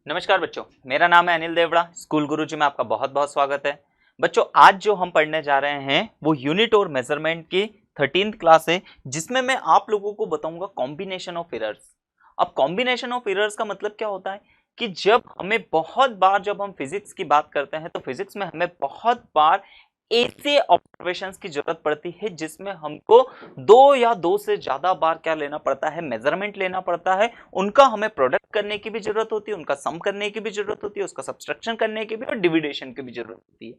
नमस्कार बच्चों, मेरा नाम है अनिल देवड़ा। स्कूल गुरुजी में आपका बहुत बहुत स्वागत है। बच्चों, आज जो हम पढ़ने जा रहे हैं वो यूनिट और मेजरमेंट की 13th क्लास है, जिसमें मैं आप लोगों को बताऊंगा कॉम्बिनेशन ऑफ एरर्स। अब कॉम्बिनेशन ऑफ एरर्स का मतलब क्या होता है कि जब हमें बहुत बार, जब हम फिजिक्स की बात करते हैं तो फिजिक्स में हमें बहुत बार ऐसे ऑब्जर्वेशंस की जरूरत पड़ती है जिसमें हमको दो या दो से ज्यादा बार क्या लेना पड़ता है, मेजरमेंट लेना पड़ता है। उनका हमें प्रोडक्ट करने की भी जरूरत होती है, उनका सम करने की भी जरूरत होती है, उसका सब्सट्रैक्शन करने की भी और डिविडेशन की भी जरूरत होती है।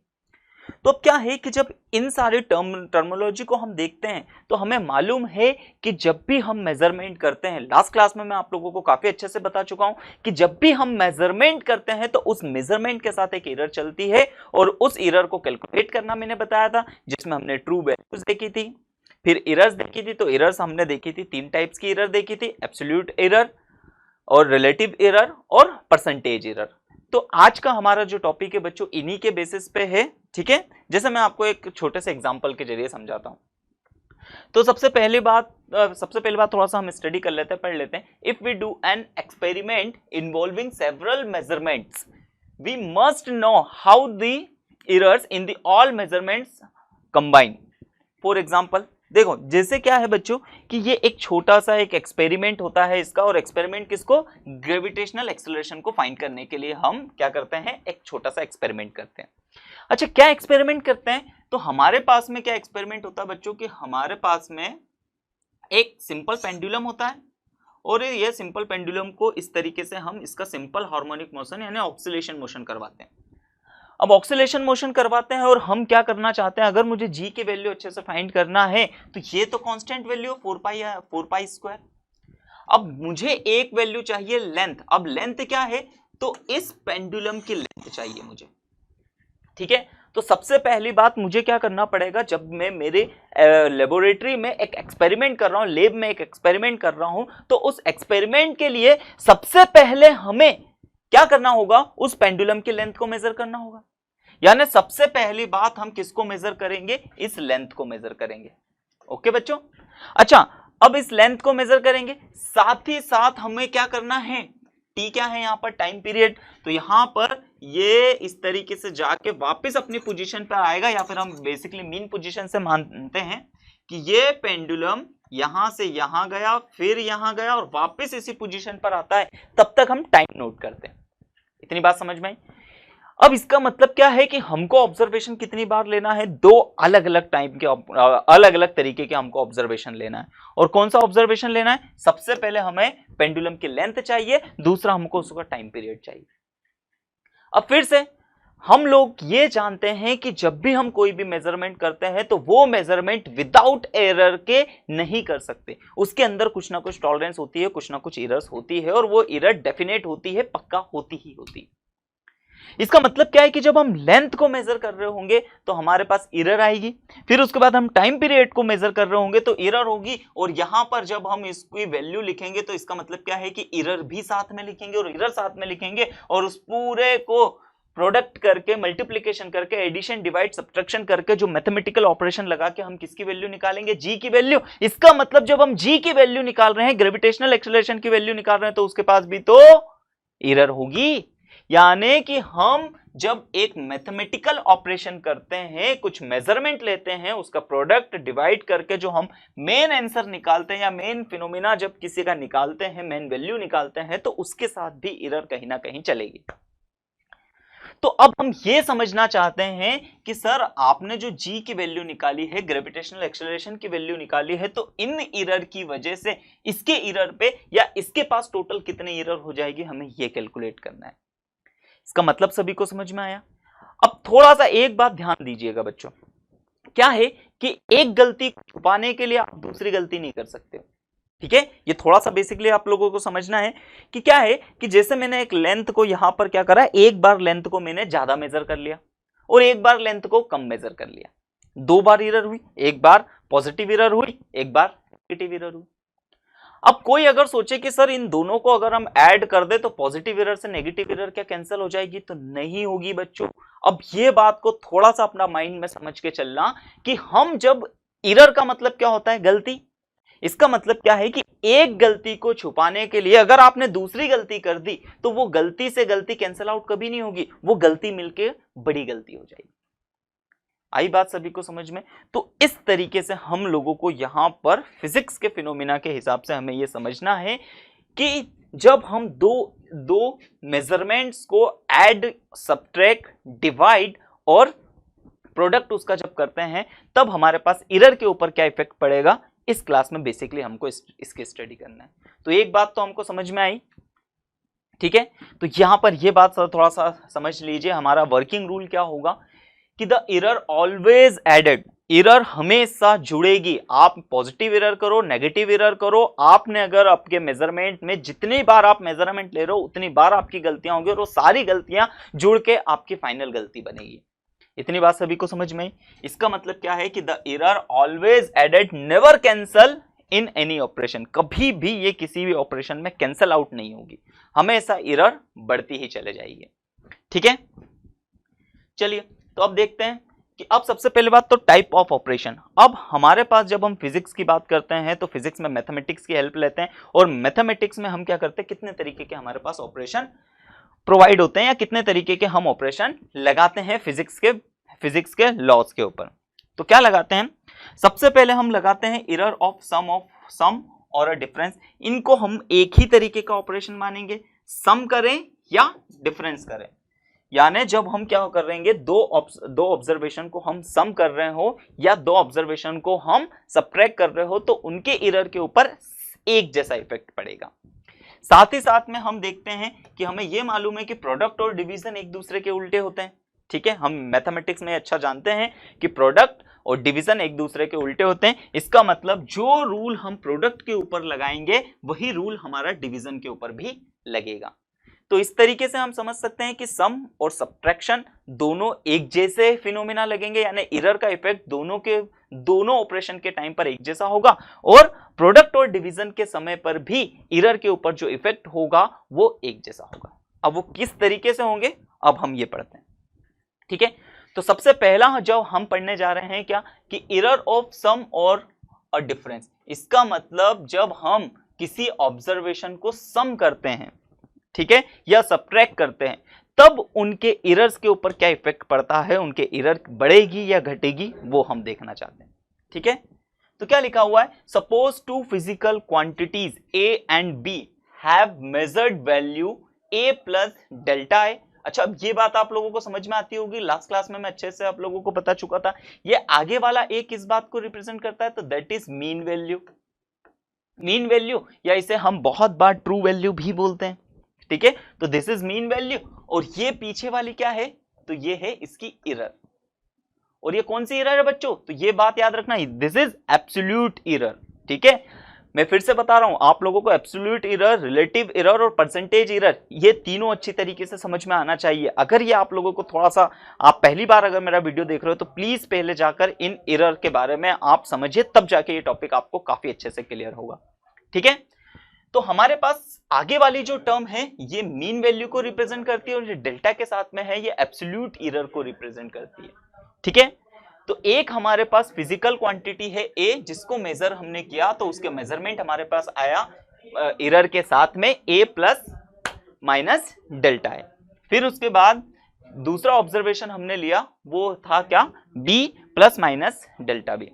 तो अब क्या है कि जब इन सारे टर्मिनोलॉजी को हम देखते हैं तो हमें मालूम है कि जब भी हम मेजरमेंट करते हैं, लास्ट क्लास में मैं आप लोगों को काफी अच्छे से बता चुका हूं कि जब भी हम मेजरमेंट करते हैं तो उस मेजरमेंट के साथ एक एरर चलती है और उस एरर को कैलकुलेट करना मैंने बताया था, जिसमें हमने ट्रू वैल्यूज देखी थी, फिर एरर्स देखी थी। तो एरर्स हमने देखी थी, तीन टाइप्स की एरर देखी थी, एब्सोल्यूट एरर और रिलेटिव एरर और परसेंटेज एरर। तो आज का हमारा जो टॉपिक है बच्चों इन्हीं के बेसिस पे है, ठीक है। जैसे मैं आपको एक छोटे से एग्जांपल के जरिए समझाता हूं। तो सबसे पहली बात थोड़ा सा हम स्टडी कर लेते हैं, पढ़ लेते हैं। If we do an experiment involving several measurements we must know how the errors in the all measurements combine. For example देखो, जैसे क्या है बच्चों कि ये एक छोटा सा एक एक्सपेरिमेंट होता है इसका, और एक्सपेरिमेंट किसको, ग्रेविटेशनल एक्सेलरेशन को फाइंड करने के लिए हम क्या करते हैं, एक छोटा सा एक्सपेरिमेंट करते हैं। अच्छा, क्या एक्सपेरिमेंट करते हैं? तो हमारे पास में क्या एक्सपेरिमेंट होता है बच्चों कि हमारे पास में एक सिंपल पेंडुलम होता है और ये सिंपल पेंडुलम को इस तरीके से हम इसका सिंपल हार्मोनिक मोशन यानी ऑक्सीलेशन मोशन करवाते हैं। अब ऑक्सीलेशन मोशन करवाते हैं और हम क्या करना चाहते हैं, अगर मुझे जी की वैल्यू अच्छे से फाइंड करना है तो ये तो कांस्टेंट वैल्यू 4 पाई स्क्वायर। अब मुझे एक वैल्यू चाहिए लेंथ। अब लेंथ क्या है, तो इस पेंडुलम की लेंथ चाहिए मुझे, ठीक है। तो सबसे पहली बात मुझे क्या करना पड़ेगा, जब मैं मेरे लेबोरेटरी में एक एक्सपेरिमेंट कर रहा हूं, लैब में एक एक्सपेरिमेंट कर रहा हूं, तो उस एक्सपेरिमेंट के लिए सबसे पहले हमें क्या करना होगा, उस पेंडुलम की लेंथ को मेजर करना होगा। यानी सबसे पहली बात हम किसको मेजर करेंगे, इस लेंथ को मेजर करेंगे। ओके बच्चों। अच्छा, अब इस लेंथ को मेजर करेंगे, साथ ही साथ हमें क्या करना है, टी क्या है यहाँ पर, टाइम पीरियड। तो यहां पर ये इस तरीके से जाके वापस अपनी पोजीशन पर आएगा, या फिर हम बेसिकली मीन पोजीशन से मानते हैं कि ये पेंडुलम यहां से यहां गया, फिर यहां गया और वापस इसी पोजीशन पर आता है, तब तक हम टाइम नोट करते हैं। इतनी बात समझ में आई। अब इसका मतलब क्या है कि हमको ऑब्जर्वेशन कितनी बार लेना है, दो अलग अलग टाइप के, अलग अलग तरीके के हमको ऑब्जर्वेशन लेना है। और कौन सा ऑब्जर्वेशन लेना है, सबसे पहले हमें पेंडुलम की लेंथ चाहिए, दूसरा हमको उसका टाइम पीरियड चाहिए। अब फिर से हम लोग ये जानते हैं कि जब भी हम कोई भी मेजरमेंट करते हैं तो वो मेजरमेंट विदाउट एरर के नहीं कर सकते, उसके अंदर कुछ ना कुछ टॉलरेंस होती है, कुछ ना कुछ एरर्स होती है, और वो एरर डेफिनेट होती है, पक्का होती ही होती है। इसका मतलब क्या है कि जब हम लेंथ को मेजर कर रहे होंगे तो हमारे पास एरर आएगी, फिर उसके बाद हम टाइम पीरियड को मेजर कर रहे होंगे तो एरर होगी, और यहां पर जब हम इसकी वैल्यू लिखेंगे तो इसका मतलब क्या है कि एरर भी साथ में लिखेंगे, और एरर साथ में लिखेंगे, और उस पूरे को प्रोडक्ट करके, मल्टीप्लिकेशन करके, एडिशन, डिवाइड, सब्ट्रैक्शन करके जो मैथमेटिकल ऑपरेशन लगा के हम किसकी वैल्यू निकालेंगे, जी की वैल्यू। इसका मतलब जब हम जी की वैल्यू निकाल रहे हैं, ग्रेविटेशनल एक्सेलरेशन की वैल्यू निकाल रहे हैं, तो उसके पास भी तो एरर होगी। यानी कि हम जब एक मैथमेटिकल ऑपरेशन करते हैं, कुछ मेजरमेंट लेते हैं, उसका प्रोडक्ट डिवाइड करके जो हम मेन आंसर निकालते हैं, या मेन फिनोमिना जब किसी का निकालते हैं, मेन वैल्यू निकालते हैं, तो उसके साथ भी एरर कहीं ना कहीं चलेगी। तो अब हम ये समझना चाहते हैं कि सर आपने जो जी की वैल्यू निकाली है, ग्रेविटेशनल एक्सेलरेशन की वैल्यू निकाली है, तो इन एरर की वजह से इसके एरर पे या इसके पास टोटल कितने एरर हो जाएगी, हमें ये कैलकुलेट करना है। इसका मतलब सभी को समझ में आया। अब थोड़ा सा एक बात ध्यान दीजिएगा बच्चों, क्या है कि एक गलती को छुपाने के लिए आप दूसरी गलती नहीं कर सकते, ठीक है। ये थोड़ा सा बेसिकली आप लोगों को समझना है कि क्या है कि जैसे मैंने एक लेंथ को यहां पर क्या करा, एक बार लेंथ को मैंने ज्यादा मेजर कर लिया और एक बार लेंथ को कम मेजर कर लिया, दो बार एरर हुई, एक बार पॉजिटिव एरर हुई, एक बार नेगेटिव एरर हुई। अब कोई अगर सोचे कि सर इन दोनों को अगर हम ऐड कर दे तो पॉजिटिव एरर से नेगेटिव एरर क्या कैंसिल हो जाएगी, तो नहीं होगी बच्चों। अब ये बात को थोड़ा सा अपना माइंड में समझ के चलना कि हम जब एरर का मतलब क्या होता है, गलती, इसका मतलब क्या है कि एक गलती को छुपाने के लिए अगर आपने दूसरी गलती कर दी तो वो गलती से गलती कैंसिल आउट कभी नहीं होगी, वो गलती मिलके बड़ी गलती हो जाएगी। आई बात सभी को समझ में? तो इस तरीके से हम लोगों को यहां पर फिजिक्स के फिनोमिना के हिसाब से हमें यह समझना है कि जब हम दो मेजरमेंट्स को ऐड, सब्ट्रैक्ट, डिवाइड और प्रोडक्ट उसका जब करते हैं तब हमारे पास एरर के ऊपर क्या इफेक्ट पड़ेगा, इस क्लास में बेसिकली हमको इसकी स्टडी करना है। तो एक बात तो हमको समझ में आई, ठीक है। तो यहां पर यह बात थोड़ा सा समझ लीजिए, हमारा वर्किंग रूल क्या होगा कि the error always added, error हमेशा जुड़ेगी। आप पॉजिटिव एरर करो, नेगेटिव एरर करो, आपने अगर आपके मेजरमेंट में जितनी बार आप मेजरमेंट ले रहे हो उतनी बार आपकी गलतियां होंगी और वो सारी गलतियां जुड़ के आपकी फाइनल गलती बनेगी। इतनी बात सभी को समझ में? इसका मतलब क्या है कि the error always added never cancel in any operation, कभी भी ये किसी भी ऑपरेशन में कैंसल आउट नहीं होगी, हमेशा एरर बढ़ती ही चले जाएगी, ठीक है। चलिए तो अब देखते हैं कि अब सबसे पहले बात तो टाइप ऑफ ऑपरेशन। अब हमारे पास जब हम फिजिक्स की बात करते हैं तो फिजिक्स में मैथमेटिक्स की हेल्प लेते हैं और मैथमेटिक्स में हम क्या करते हैं, कितने तरीके के हमारे पास ऑपरेशन प्रोवाइड होते हैं या कितने तरीके के हम ऑपरेशन लगाते हैं फिजिक्स के लॉज के ऊपर। तो क्या लगाते हैं, सबसे पहले हम लगाते हैं एरर ऑफ सम और अ डिफरेंस। इनको हम एक ही तरीके का ऑपरेशन मानेंगे, सम करें या डिफरेंस करें, यानी जब हम क्या करेंगे, दो ऑब्जर्वेशन को हम सम कर रहे हो या दो ऑब्जर्वेशन को हम सब्ट्रैक्ट कर रहे हो तो उनके एरर के ऊपर एक जैसा इफेक्ट पड़ेगा। साथ ही साथ में हम देखते हैं कि हमें यह मालूम है कि प्रोडक्ट और डिवीजन एक दूसरे के उल्टे होते हैं, ठीक है। हम मैथमेटिक्स में अच्छा जानते हैं कि प्रोडक्ट और डिवीजन एक दूसरे के उल्टे होते हैं। इसका मतलब जो रूल हम प्रोडक्ट के ऊपर लगाएंगे वही रूल हमारा डिवीजन के ऊपर भी लगेगा। तो इस तरीके से हम समझ सकते हैं कि सम और सब्ट्रैक्शन दोनों एक जैसे फिनोमिना लगेंगे, यानी एरर का इफेक्ट दोनों ऑपरेशन के टाइम पर एक जैसा होगा और प्रोडक्ट और डिवीजन के समय पर भी एरर के ऊपर जो इफेक्ट होगा वो एक जैसा होगा। अब वो किस तरीके से होंगे अब हम ये पढ़ते हैं, ठीक है। तो सबसे पहला जो हम पढ़ने जा रहे हैं क्या कि एरर ऑफ सम और अ डिफरेंस। इसका मतलब जब हम किसी ऑब्जर्वेशन को सम करते हैं, ठीक है, या सब्ट्रैक्ट करते हैं तब उनके एरर्स के ऊपर क्या इफेक्ट पड़ता है, उनके एरर बढ़ेगी या घटेगी वो हम देखना चाहते हैं, ठीक है। तो क्या लिखा हुआ है, suppose two physical quantities A and B have measured value A plus delta A. अच्छा, अब ये बात आप लोगों को समझ में आती होगी, लास्ट क्लास में मैं अच्छे से आप लोगों को बता चुका था। ये आगे वाला ए किस बात को रिप्रेजेंट करता है, तो that is mean value. Mean value या इसे हम बहुत बार ट्रू वैल्यू भी बोलते हैं, ठीक है। तो दिस इज मीन वैल्यू और ये पीछे वाली क्या है, तो ये है इसकी एरर। और ये कौन सी एरर है बच्चों, तो ये बात याद रखना, दिस इज एब्सोल्यूट एरर, ठीक है। मैं फिर से बता रहा हूं आप लोगों को, एब्सोल्यूट एरर, रिलेटिव एरर और परसेंटेज एरर, ये तीनों अच्छी तरीके से समझ में आना चाहिए। अगर ये आप लोगों को थोड़ा सा, आप पहली बार अगर मेरा वीडियो देख रहे हो तो प्लीज पहले जाकर इन एरर के बारे में आप समझिए, तब जाके ये टॉपिक आपको काफी अच्छे से क्लियर होगा, ठीक है। तो हमारे पास आगे वाली जो टर्म है ये मीन वैल्यू को रिप्रेजेंट करती है और जो डेल्टा के साथ में है ये एब्सोल्यूट एरर को रिप्रेजेंट करती है, ठीक है। तो एक हमारे पास फिजिकल क्वांटिटी है ए, जिसको मेजर हमने किया तो उसके मेजरमेंट हमारे पास आया एरर के साथ में ए प्लस माइनस डेल्टा है। फिर उसके बाद दूसरा ऑब्जर्वेशन हमने लिया वो था क्या, B plus minus delta B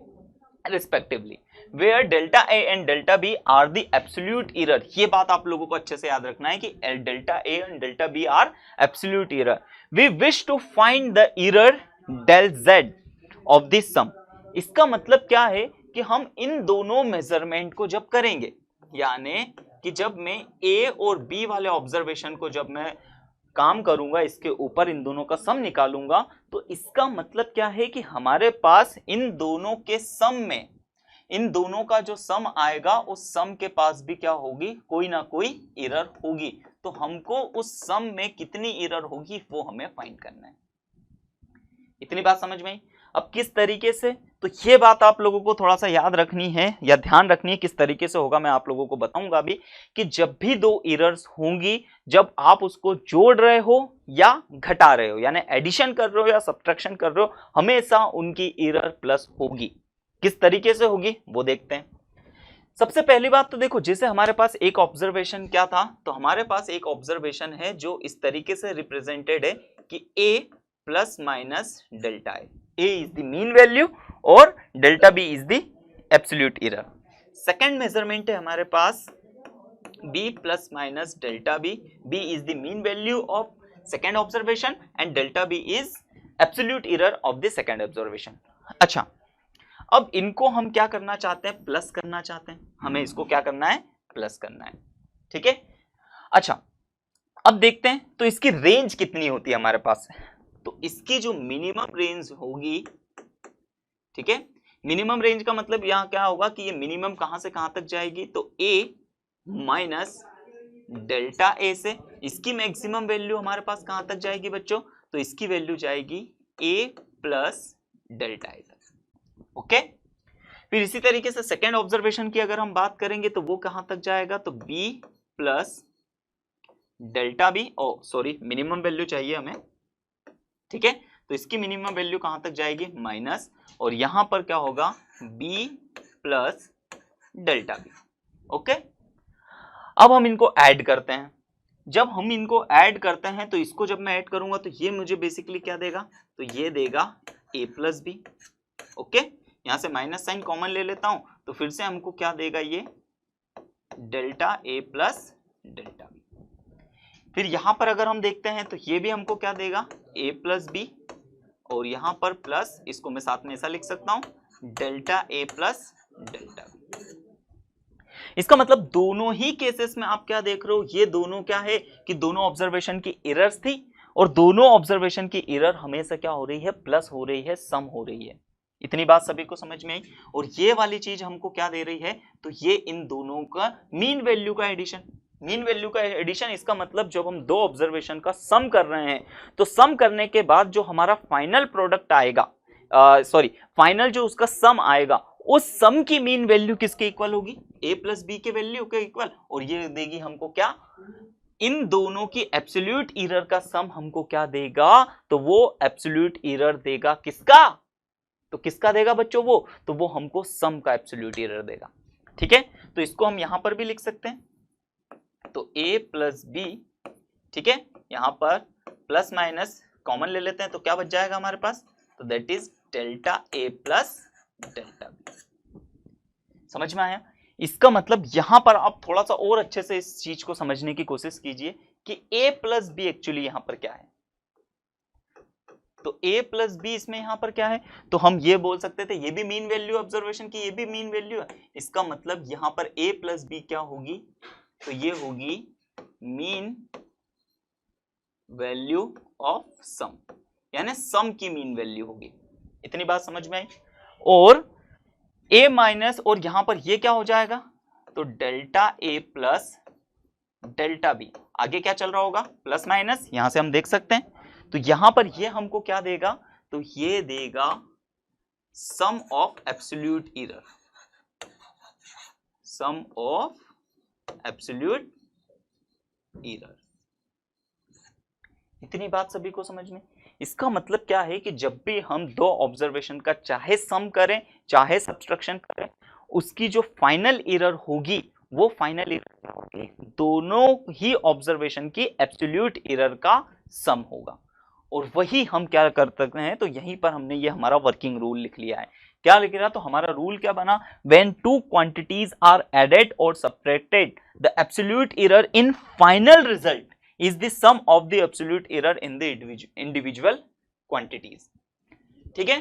respectively, where delta A and delta B are the absolute error। ये बात आप लोगों को अच्छे से याद रखना है कि delta A and delta B are absolute error। We wish to find the error del Z of this sum। इसका मतलब क्या है कि हम इन दोनों मेजरमेंट को जब करेंगे, यानी कि जब मैं A और B वाले ऑब्जर्वेशन को जब मैं काम करूंगा, इसके ऊपर इन दोनों का सम निकालूंगा, तो इसका मतलब क्या है कि हमारे पास इन दोनों के सम में, इन दोनों का जो सम आएगा उस सम के पास भी क्या होगी, कोई ना कोई एरर होगी। तो हमको उस सम में कितनी एरर होगी वो हमें फाइंड करना है। इतनी बात समझ में आई। अब किस तरीके से, तो ये बात आप लोगों को थोड़ा सा याद रखनी है या ध्यान रखनी है, किस तरीके से होगा मैं आप लोगों को बताऊंगा भी कि जब भी दो एरर्स होंगी, जब आप उसको जोड़ रहे हो या घटा रहे हो, यानी एडिशन कर रहे हो या सब्ट्रैक्शन कर रहे हो, हमेशा उनकी एरर प्लस होगी। किस तरीके से होगी वो देखते हैं। सबसे पहली बात तो देखो, जैसे हमारे पास एक ऑब्जर्वेशन क्या था, तो हमारे पास एक ऑब्जर्वेशन है जो इस तरीके से रिप्रेजेंटेड है कि a plus minus delta A, a is the mean value और delta b is the absolute error. Second measurement है हमारे पास b plus minus delta b, b is the mean value of second observation and delta b is absolute error of the second observation. अच्छा, अब इनको हम क्या करना चाहते हैं, प्लस करना चाहते हैं, हमें इसको क्या करना है, प्लस करना है, ठीक है। अच्छा, अब देखते हैं तो इसकी रेंज कितनी होती है हमारे पास, तो इसकी जो मिनिमम रेंज होगी, ठीक है, मिनिमम रेंज का मतलब यहां क्या होगा कि ये मिनिमम कहां से कहां तक जाएगी, तो a माइनस डेल्टा ए से इसकी मैक्सिमम वैल्यू हमारे पास कहां तक जाएगी बच्चों, तो इसकी वैल्यू जाएगी a प्लस डेल्टा ए तक, ओके। फिर इसी तरीके से सेकेंड ऑब्जर्वेशन की अगर हम बात करेंगे तो वो कहां तक जाएगा, तो b प्लस डेल्टा बी, ओ सॉरी मिनिमम वैल्यू चाहिए हमें, ठीक है, तो इसकी मिनिमम वैल्यू कहां तक जाएगी, माइनस, और यहां पर क्या होगा b plus delta B, okay. अब हम इनको ऐड करते हैं, जब हम इनको ऐड करते हैं तो इसको जब मैं ऐड करूंगा तो ये मुझे बेसिकली क्या देगा, तो ये देगा a प्लस बी, ओके। यहां से माइनस साइन कॉमन ले लेता हूं तो फिर से हमको क्या देगा, ये delta a plus delta B. फिर यहां पर अगर हम देखते हैं तो ये भी हमको क्या देगा, a प्लस बी, और यहां पर प्लस, इसको मैं साथ में ऐसा लिख सकता हूं delta a plus delta B. इसका मतलब दोनों ही केसेस में आप क्या देख रहे हो, ये दोनों क्या है कि दोनों ऑब्जर्वेशन की एरर्स थी, और दोनों ऑब्जर्वेशन की एरर हमेशा क्या हो रही है, प्लस हो रही है, सम हो रही है। इतनी बात सभी को समझ में आई। और ये वाली चीज हमको क्या दे रही है, तो ये इन दोनों का मीन वैल्यू का एडिशन, मीन वैल्यू का एडिशन। इसका मतलब जब हम दो ऑब्जर्वेशन का सम कर रहे हैं तो सम करने के बाद जो हमारा फाइनल प्रोडक्ट आएगा, फाइनल जो उसका सम आएगा, उस सम की मीन वैल्यू किसके इक्वल होगी, a प्लस बी के वैल्यू के इक्वल, और ये देगी हमको क्या, इन दोनों की एब्सोल्यूट एरर का सम हमको क्या देगा, तो वो एब्सोल्यूट एरर देगा किसका, तो किसका देगा बच्चों, वो तो वो हमको सम का एब्सोल्यूट एरर देगा, ठीक है। तो इसको हम यहां पर भी लिख सकते हैं, तो a प्लस बी, ठीक है, यहां पर प्लस माइनस कॉमन ले लेते हैं तो क्या बच जाएगा हमारे पास, तो that is delta a plus delta B. समझ में आया। इसका मतलब यहां पर आप थोड़ा सा और अच्छे से इस चीज को समझने की कोशिश कीजिए कि a प्लस बी एक्चुअली यहां पर क्या है, तो a प्लस बी इसमें यहां पर क्या है, तो हम ये बोल सकते थे ये भी मीन वैल्यू ऑब्जर्वेशन की, ये भी मीन वैल्यू है। इसका मतलब यहां पर a प्लस बी क्या होगी, तो ये होगी मीन वैल्यू ऑफ सम, यानी सम की मीन वैल्यू होगी। इतनी बात समझ में आई। और a माइनस, और यहां पर ये क्या हो जाएगा, तो delta a plus delta b, आगे क्या चल रहा होगा, प्लस माइनस, यहां से हम देख सकते हैं। तो यहां पर ये हमको क्या देगा, तो ये देगा sum of absolute error, sum of absolute error. इतनी बात सभी को समझ में। इसका मतलब क्या है कि जब भी हम दो ऑब्जर्वेशन का चाहे सम करें चाहे सब्ट्रैक्शन करें, उसकी जो फाइनल एरर होगी वो फाइनल एरर होगी दोनों ही ऑब्जर्वेशन की एब्सोल्यूट एरर का सम होगा। और वही हम क्या कर सकते हैं, तो यहीं पर हमने ये हमारा वर्किंग रूल लिख लिया है। क्या लिख रहा, तो हमारा रूल क्या बना, when two quantities are added और subtracted the absolute error in final result is the sum of the absolute error in the individual quantities। ठीक है,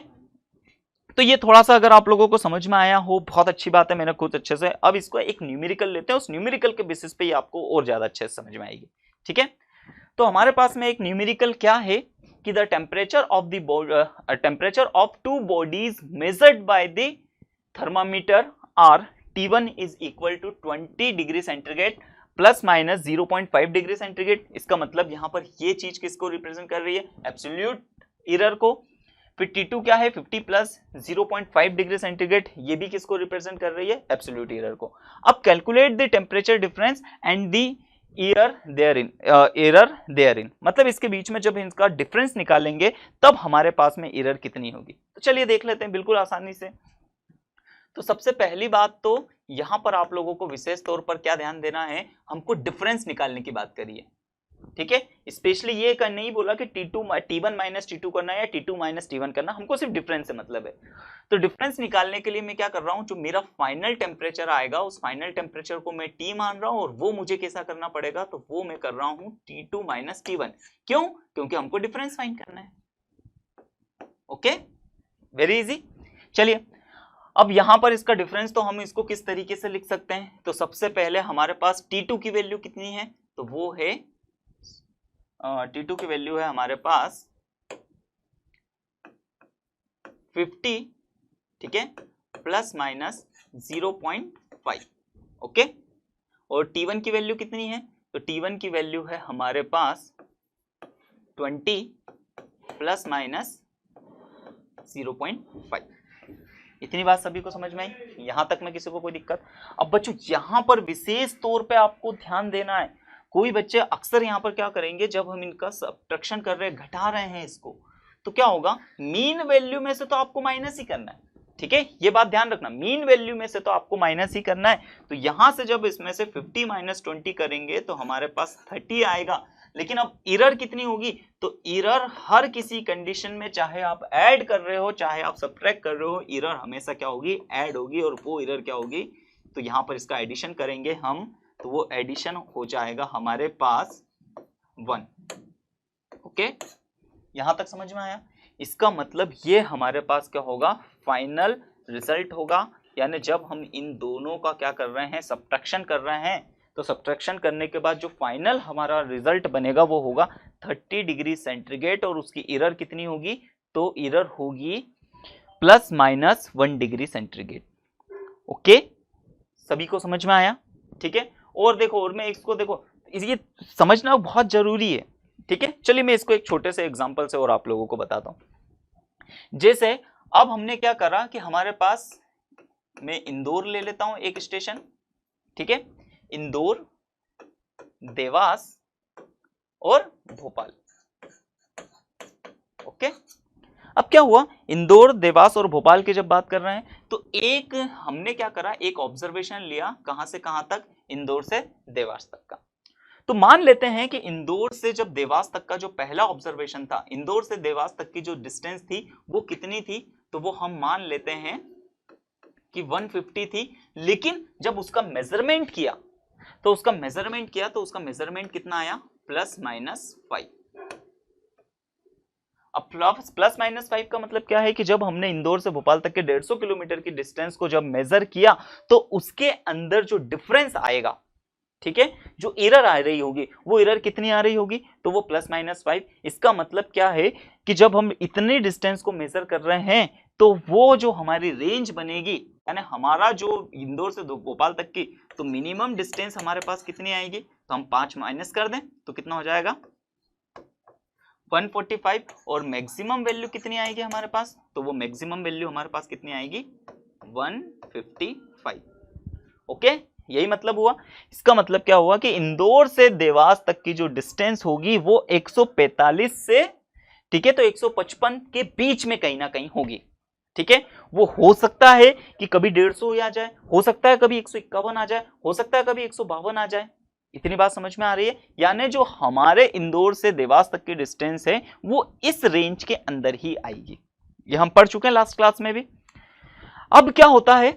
तो ये थोड़ा सा अगर आप लोगों को समझ में आया हो, बहुत अच्छी बात है, मैंने खुद अच्छे से। अब इसको एक न्यूमेरिकल लेते हैं, उस न्यूमेरिकल के बेसिस पे ये आपको और ज्यादा अच्छे से समझ में आएगी। ठीक है, तो हमारे पास में एक न्यूमेरिकल क्या है कि the temperature of two bodies measured by the thermometer are T1 is equal to 20 degree centigrade plus minus 0.5 degree centigrade. इसका मतलब यहां पर ये चीज किसको रिप्रेजेंट कर रही है, एब्सोल्यूट एरर को। फिर T2 क्या है, 50 प्लस 0.5 डिग्री सेंटीग्रेड, ये भी किसको रिप्रेजेंट कर रही है, एब्सोल्यूट एरर को। अब calculate the temperature difference and the error therein, मतलब इसके बीच में जब इनका डिफरेंस निकालेंगे तब हमारे पास में एरर कितनी होगी। तो चलिए देख लेते हैं बिल्कुल आसानी से। तो सबसे पहली बात तो यहां पर आप लोगों को विशेष तौर पर क्या ध्यान देना है, हमको डिफरेंस निकालने की बात करिए, ठीक है। स्पेशली ये नहीं बोला कि T1 माइनस T2 करना है या T2 माइनस T1 करना, हमको सिर्फ डिफरेंस से मतलब है। तो डिफरेंस निकालने के लिए मैं क्या कर रहा हूं, जो मेरा फाइनल टेम्परेचर आएगा उस फाइनल टेम्परेचर को मैं T मान रहा हूं और वो मुझे कैसा करना पड़ेगा, तो वो मैं कर रहा हूं T2 माइनस T1। क्यों? क्योंकि हमको डिफरेंस फाइंड करना है। Okay, very easy. चलिए अब यहां पर इसका डिफरेंस तो हम इसको किस तरीके से लिख सकते हैं, तो सबसे पहले हमारे पास T2 की वैल्यू कितनी है, तो वो है T2 की वैल्यू है हमारे पास 50, ठीक है, प्लस माइनस 0.5। ओके, और T1 की वैल्यू कितनी है, तो T1 की वैल्यू है हमारे पास 20 प्लस माइनस 0.5। इतनी बात सभी को समझ में आई? यहां तक में किसी को कोई दिक्कत? अब बच्चों यहां पर विशेष तौर पे आपको ध्यान देना है, कोई बच्चे अक्सर यहां पर क्या करेंगे, जब हम इनका सब्ट्रैक्शन कर रहे हैं, घटा रहे हैं इसको, तो क्या होगा, मीन वैल्यू में से तो आपको माइनस ही करना है, ठीक है, ये बात ध्यान रखना, मीन वैल्यू में से तो आपको माइनस ही करना है। तो यहां से जब इसमें से 50 माइनस 20 करेंगे तो हमारे पास 30 आएगा। लेकिन अब एरर कितनी होगी, तो एरर हर किसी कंडीशन में, चाहे आप ऐड कर रहे हो चाहे आप सब्ट्रैक्ट कर रहे हो, एरर हमेशा क्या होगी, ऐड होगी, और वो एरर क्या होगी, तो यहां पर इसका एडिशन करेंगे हम, तो वो एडिशन हो जाएगा हमारे पास 1। ओके, यहां तक समझ में आया? इसका मतलब ये हमारे पास क्या होगा, फाइनल रिजल्ट होगा, यानी जब हम इन दोनों का क्या कर रहे हैं, सब्ट्रैक्शन कर रहे हैं, तो सब्ट्रैक्शन करने के बाद जो फाइनल हमारा रिजल्ट बनेगा वो होगा 30 डिग्री सेंटीग्रेड, और उसकी एरर कितनी होगी, तो एरर होगी plus minus 1 degree centigrade. Okay, सभी को समझ में आया? ठीक है, और देखो, और मैं इसको देखो, ये समझना बहुत जरूरी है, ठीक है। चलिए मैं इसको एक छोटे से एग्जांपल से और आप लोगों को बताता हूं। जैसे अब हमने क्या करा कि हमारे पास, मैं इंदौर ले लेता हूं एक स्टेशन, ठीक है, इंदौर, देवास और भोपाल। ओके, अब क्या हुआ, इंदौर, देवास और भोपाल की जब बात कर रहे हैं, तो एक हमने क्या करा, एक ऑब्जर्वेशन लिया, कहां से कहां तक, इंदौर से देवास तक का। तो मान लेते हैं कि इंदौर से जब देवास तक का जो पहला ऑब्जर्वेशन था, इंदौर से देवास तक की जो डिस्टेंस थी वो कितनी थी, तो वो हम मान लेते हैं कि 150 थी। लेकिन जब उसका मेजरमेंट किया तो उसका मेजरमेंट कितना आया, प्लस माइनस 5। अब प्लस माइनस 5 का मतलब क्या है कि जब हमने इंदौर से भोपाल तक के 150 किलोमीटर की डिस्टेंस को जब मेजर किया, तो उसके अंदर जो डिफरेंस आएगा, ठीक है, जो एरर आ रही होगी, वो एरर कितनी आ रही होगी, तो वो प्लस माइनस 5। इसका मतलब क्या है कि जब हम इतने डिस्टेंस को मेजर कर रहे हैं, तो वो जो हमारी रेंज बनेगी, यानी हमारा जो इंदौर से भोपाल तक की, तो मिनिमम डिस्टेंस हमारे पास कितनी आएगी, तो हम 5 माइनस कर दें तो कितना हो जाएगा, 145। और मैक्सिमम वैल्यू कितनी आएगी हमारे पास, तो वो मैक्सिमम वैल्यू हमारे पास कितनी आएगी, 155। ओके, यही मतलब हुआ। इसका मतलब क्या हुआ कि इंदौर से देवास तक की जो डिस्टेंस होगी वो 145 से, ठीक है, तो 155 के बीच में कहीं ना कहीं होगी, ठीक है। वो हो सकता है कि कभी 150 आ जाए, हो सकता है कभी 151 आ जाए, हो सकता है कभी 152 आ जाए। इतनी बात समझ में आ रही है? यानी जो हमारे इंदौर से देवास तक की डिस्टेंस है वो इस रेंज के अंदर ही आएगी। ये हम पढ़ चुके हैं लास्ट क्लास में भी। अब क्या होता है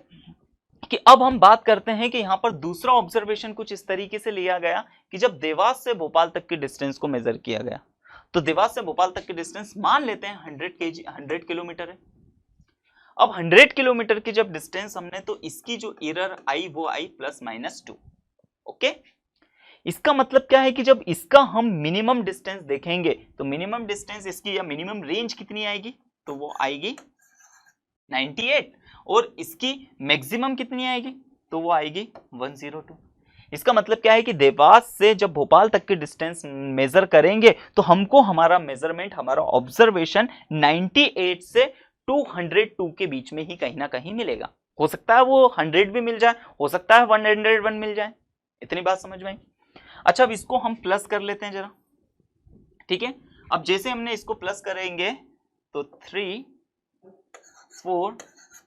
कि अब हम बात करते हैं कि यहां पर दूसरा ऑब्जर्वेशन कुछ इस तरीके से लिया गया कि जब देवास से भोपाल तक की डिस्टेंस को मेजर किया गया, तो देवास से भोपाल तक की डिस्टेंस मान लेते हैं 100 किलोमीटर है। अब 100 किलोमीटर की जब डिस्टेंस हमने, तो इसकी जो एरर आई वो आई प्लस माइनस 2। ओके, इसका मतलब क्या है कि जब इसका हम मिनिमम डिस्टेंस देखेंगे, तो मिनिमम डिस्टेंस इसकी या मिनिमम रेंज कितनी आएगी, तो वो आएगी 98। और इसकी मैक्सिमम कितनी आएगी, तो वो आएगी 102। इसका मतलब क्या है कि देवास से जब भोपाल तक की डिस्टेंस मेजर करेंगे, तो हमको हमारा मेजरमेंट, हमारा ऑब्जर्वेशन 98 से 202 के बीच में ही कहीं ना कहीं मिलेगा। हो सकता है वो 100 भी मिल जाए, हो सकता है 101 मिल जाए। इतनी बात समझ में आई? अच्छा, अब इसको हम प्लस कर लेते हैं जरा, ठीक है। अब जैसे हमने इसको प्लस करेंगे तो 3 4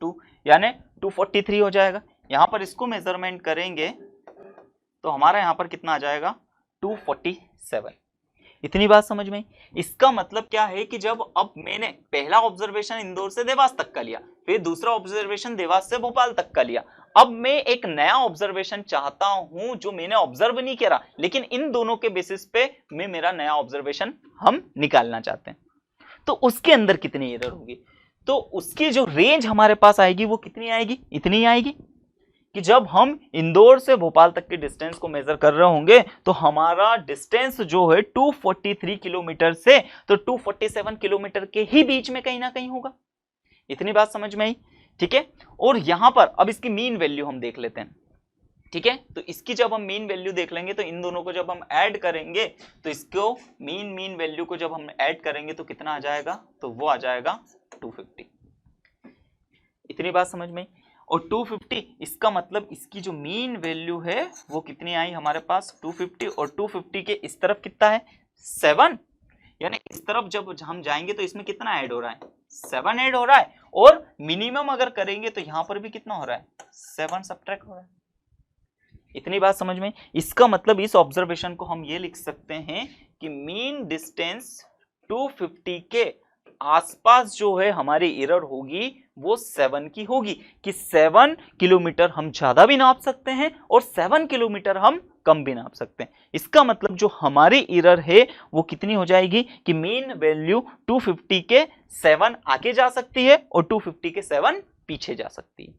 2 यानी 243 हो जाएगा। यहां पर इसको मेजरमेंट करेंगे तो हमारा यहां पर कितना आ जाएगा 247। इतनी बात समझ में। इसका मतलब क्या है कि जब अब मैंने पहला ऑब्जर्वेशन इंदौर से देवास तक का लिया, फिर दूसरा ऑब्जर्वेशन देवास से भोपाल तक का लिया, अब मैं एक नया ऑब्जर्वेशन चाहता हूं जो मैंने ऑब्जर्व नहीं करा, लेकिन इन दोनों के बेसिस पे मैं मेरा नया ऑब्जर्वेशन हम निकालना चाहते हैं, तो उसके अंदर कितनी एरर होगी, तो उसकी जो रेंज हमारे पास आएगी वो कितनी आएगी, इतनी आएगी कि जब हम इंदौर से भोपाल तक के डिस्टेंस को मेजर कर रहे होंगे तो हमारा डिस्टेंस जो है 243 किलोमीटर से तो 247 किलोमीटर के ही बीच में कहीं ना कहीं होगा। इतनी बात समझ में आई, ठीक है। और यहां पर अब इसकी मीन वैल्यू हम देख लेते हैं, ठीक है। तो इसकी जब हम मीन वैल्यू देख लेंगे तो इन दोनों को जब हम ऐड करेंगे तो इसको मीन वैल्यू को जब हम ऐड करेंगे तो कितना आ जाएगा, तो वो आ जाएगा 250। इतनी बात समझ में। और 250 इसका मतलब इसकी जो मीन वैल्यू है वो कितनी आई हमारे पास 250, और 250 के इस तरफ कितना है 7, यानी इस तरफ जब हम जाएंगे तो इसमें कितना ऐड हो रहा है 7 ऐड हो रहा है, और मिनिमम अगर करेंगे तो यहां पर भी कितना हो रहा है 7 सब्ट्रैक्ट हो रहा है। इतनी बात समझ में। इसका मतलब इस ऑब्जर्वेशन को हम ये लिख सकते हैं कि मीन डिस्टेंस 250 के आसपास जो है हमारी एरर होगी वो 7 की होगी, कि 7 किलोमीटर हम ज्यादा भी नाप सकते हैं और 7 किलोमीटर हम कम भी नाप सकते हैं। इसका मतलब जो हमारी एरर है वो कितनी हो जाएगी कि मीन वैल्यू 250 के 7 आगे जा सकती है और 250 के 7 पीछे जा सकती है।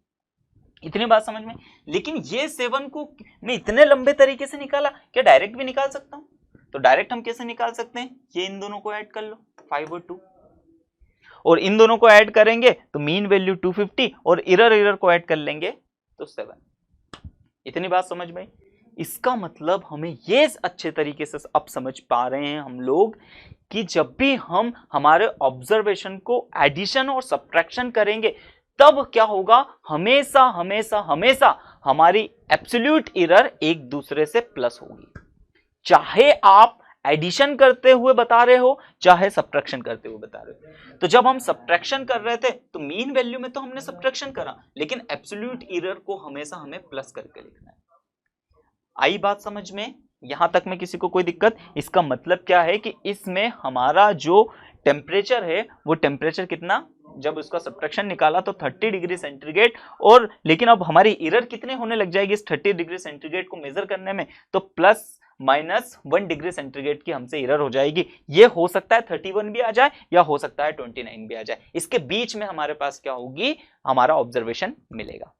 इतनी बात समझ में। लेकिन ये 7 को मैं इतने लंबे तरीके से निकाला, क्या डायरेक्ट भी निकाल सकता हूं, तो डायरेक्ट हम कैसे निकाल सकते हैं, ये इन दोनों को ऐड कर लो 5 और 2, और इन दोनों को ऐड करेंगे तो मीन वैल्यू 250 और एरर को ऐड कर लेंगे तो 7। इतनी बात समझ में। इसका मतलब हमें ये अच्छे तरीके से अब समझ पा रहे हैं हम लोग कि जब भी हम हमारे ऑब्जर्वेशन को एडिशन और सब्ट्रैक्शन करेंगे तब क्या होगा, हमेशा हमेशा हमेशा हमारी एब्सोल्यूट एरर एक दूसरे से प्लस होगी, चाहे आप एडिशन करते हुए बता रहे हो चाहे सब्ट्रैक्शन करते हुए बता रहे हो। तो जब हम सब्ट्रैक्शन कर रहे थे तो मीन वैल्यू में तो हमने सब्ट्रैक्शन करा, लेकिन एब्सोल्यूट एरर को हमेशा हमें प्लस करके लिखना है। आई बात समझ में, यहां तक में किसी को कोई दिक्कत। इसका मतलब क्या है कि इसमें हमारा जो टेम्परेचर है वो टेम्परेचर कितना, जब उसका सब्ट्रैक्शन निकाला तो 30 डिग्री सेंटीग्रेड, और लेकिन अब हमारी एरर कितने होने लग जाएगी इस 30 डिग्री सेंटीग्रेड को मेजर करने में, तो +-1 डिग्री सेंटीग्रेड की हमसे एरर हो जाएगी। ये हो सकता है 31 भी आ जाए या हो सकता है 29 भी आ जाए, इसके बीच में हमारे पास क्या होगी, हमारा ऑब्जर्वेशन मिलेगा।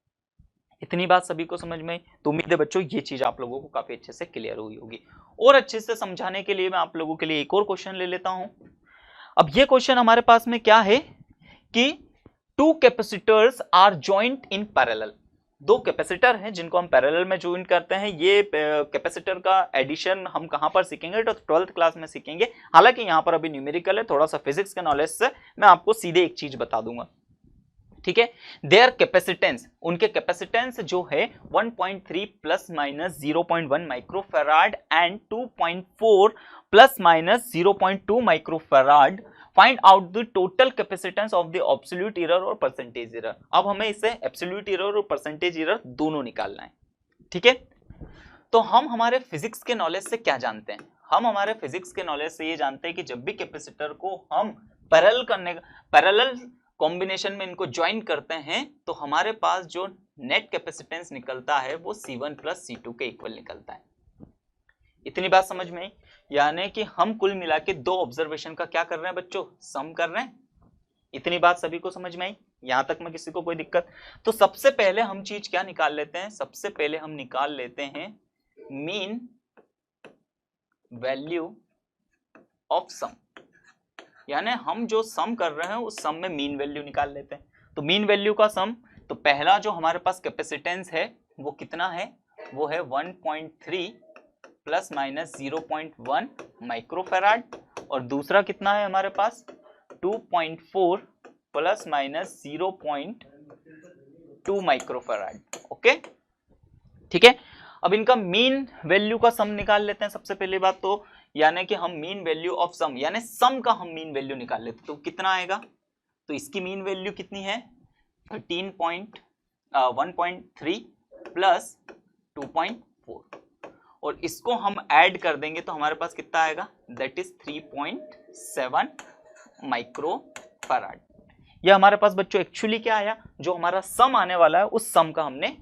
इतनी बात सभी को समझ में। तो उम्मीद है बच्चों ये चीज आप लोगों को काफी अच्छे से क्लियर हुई होगी। और अच्छे से समझाने के लिए मैं आप लोगों के लिए एक और क्वेश्चन ले लेता हूं। अब ये क्वेश्चन हमारे पास में क्या है कि 2 capacitors are joint in parallel. 2 capacitor हैं जिनको हम पैरेलल में ज्वाइन करते हैं। ये कैपेसिटर का एडिशन हम कहां पर सीखेंगे, तो 12th क्लास में सीखेंगे। हालांकि यहां पर अभी न्यूमेरिकल है, थोड़ा सा फिजिक्स के नॉलेज से मैं आपको सीधे एक चीज बता दूंगा, ठीक है। देयर कैपेसिटेंस, उनके कैपेसिटेंस जो है 1.3 ± 0.1 microfarad and 2.4 ± 0.2 microfarad. Find out the total capacitance of the absolute error और परसेंटेज एरर। अब हमें इसे एब्सोल्यूट एरर और परसेंटेज एरर दोनों निकालना है, ठीक है। तो हम हमारे फिजिक्स के नॉलेज से क्या जानते हैं, हम हमारे फिजिक्स के नॉलेज से ये जानते हैं कि जब भी कैपेसिटर को हम पैरेलल कॉम्बिनेशन में इनको ज्वाइन करते हैं तो हमारे पास जो नेट कैपेसिटेंस निकलता है वो C1 + C2 के इक्वल निकलता है। इतनी बात समझ में आई, यानी कि हम कुल मिला के 2 ऑब्जर्वेशन का क्या कर रहे हैं बच्चों, सम कर रहे हैं। इतनी बात सभी को समझ में आई, यहां तक में किसी को कोई दिक्कत। तो सबसे पहले हम चीज क्या निकाल लेते हैं, सबसे पहले हम निकाल लेते हैं मीन वैल्यू ऑफ सम, यानी हम जो सम कर रहे हैं उस सम में मीन वैल्यू निकाल लेते हैं। तो मीन वैल्यू का सम, तो पहला जो हमारे पास कैपेसिटेंस है वो कितना है, वो है 1.3 ± 0.1 माइक्रोफैराड, और दूसरा कितना है हमारे पास 2.4 ± 0.2 माइक्रोफैराड। ओके, ठीक है। अब इनका मीन वैल्यू का सम निकाल लेते हैं सबसे पहली बात तो, यानी कि हम मीन वैल्यू ऑफ सम, यानी सम का हम मीन वैल्यू निकाल लेते हैं। तो कितना आएगा, तो इसकी मीन वैल्यू कितनी है 1.3 प्लस 2.4 और इसको हम ऐड कर देंगे तो हमारे पास कितना आएगा, दैट इज 3.7 माइक्रोफैराड। ये हमारे पास बच्चों एक्चुअली क्या आया, जो हमारा सम आने वाला है उस सम का हमने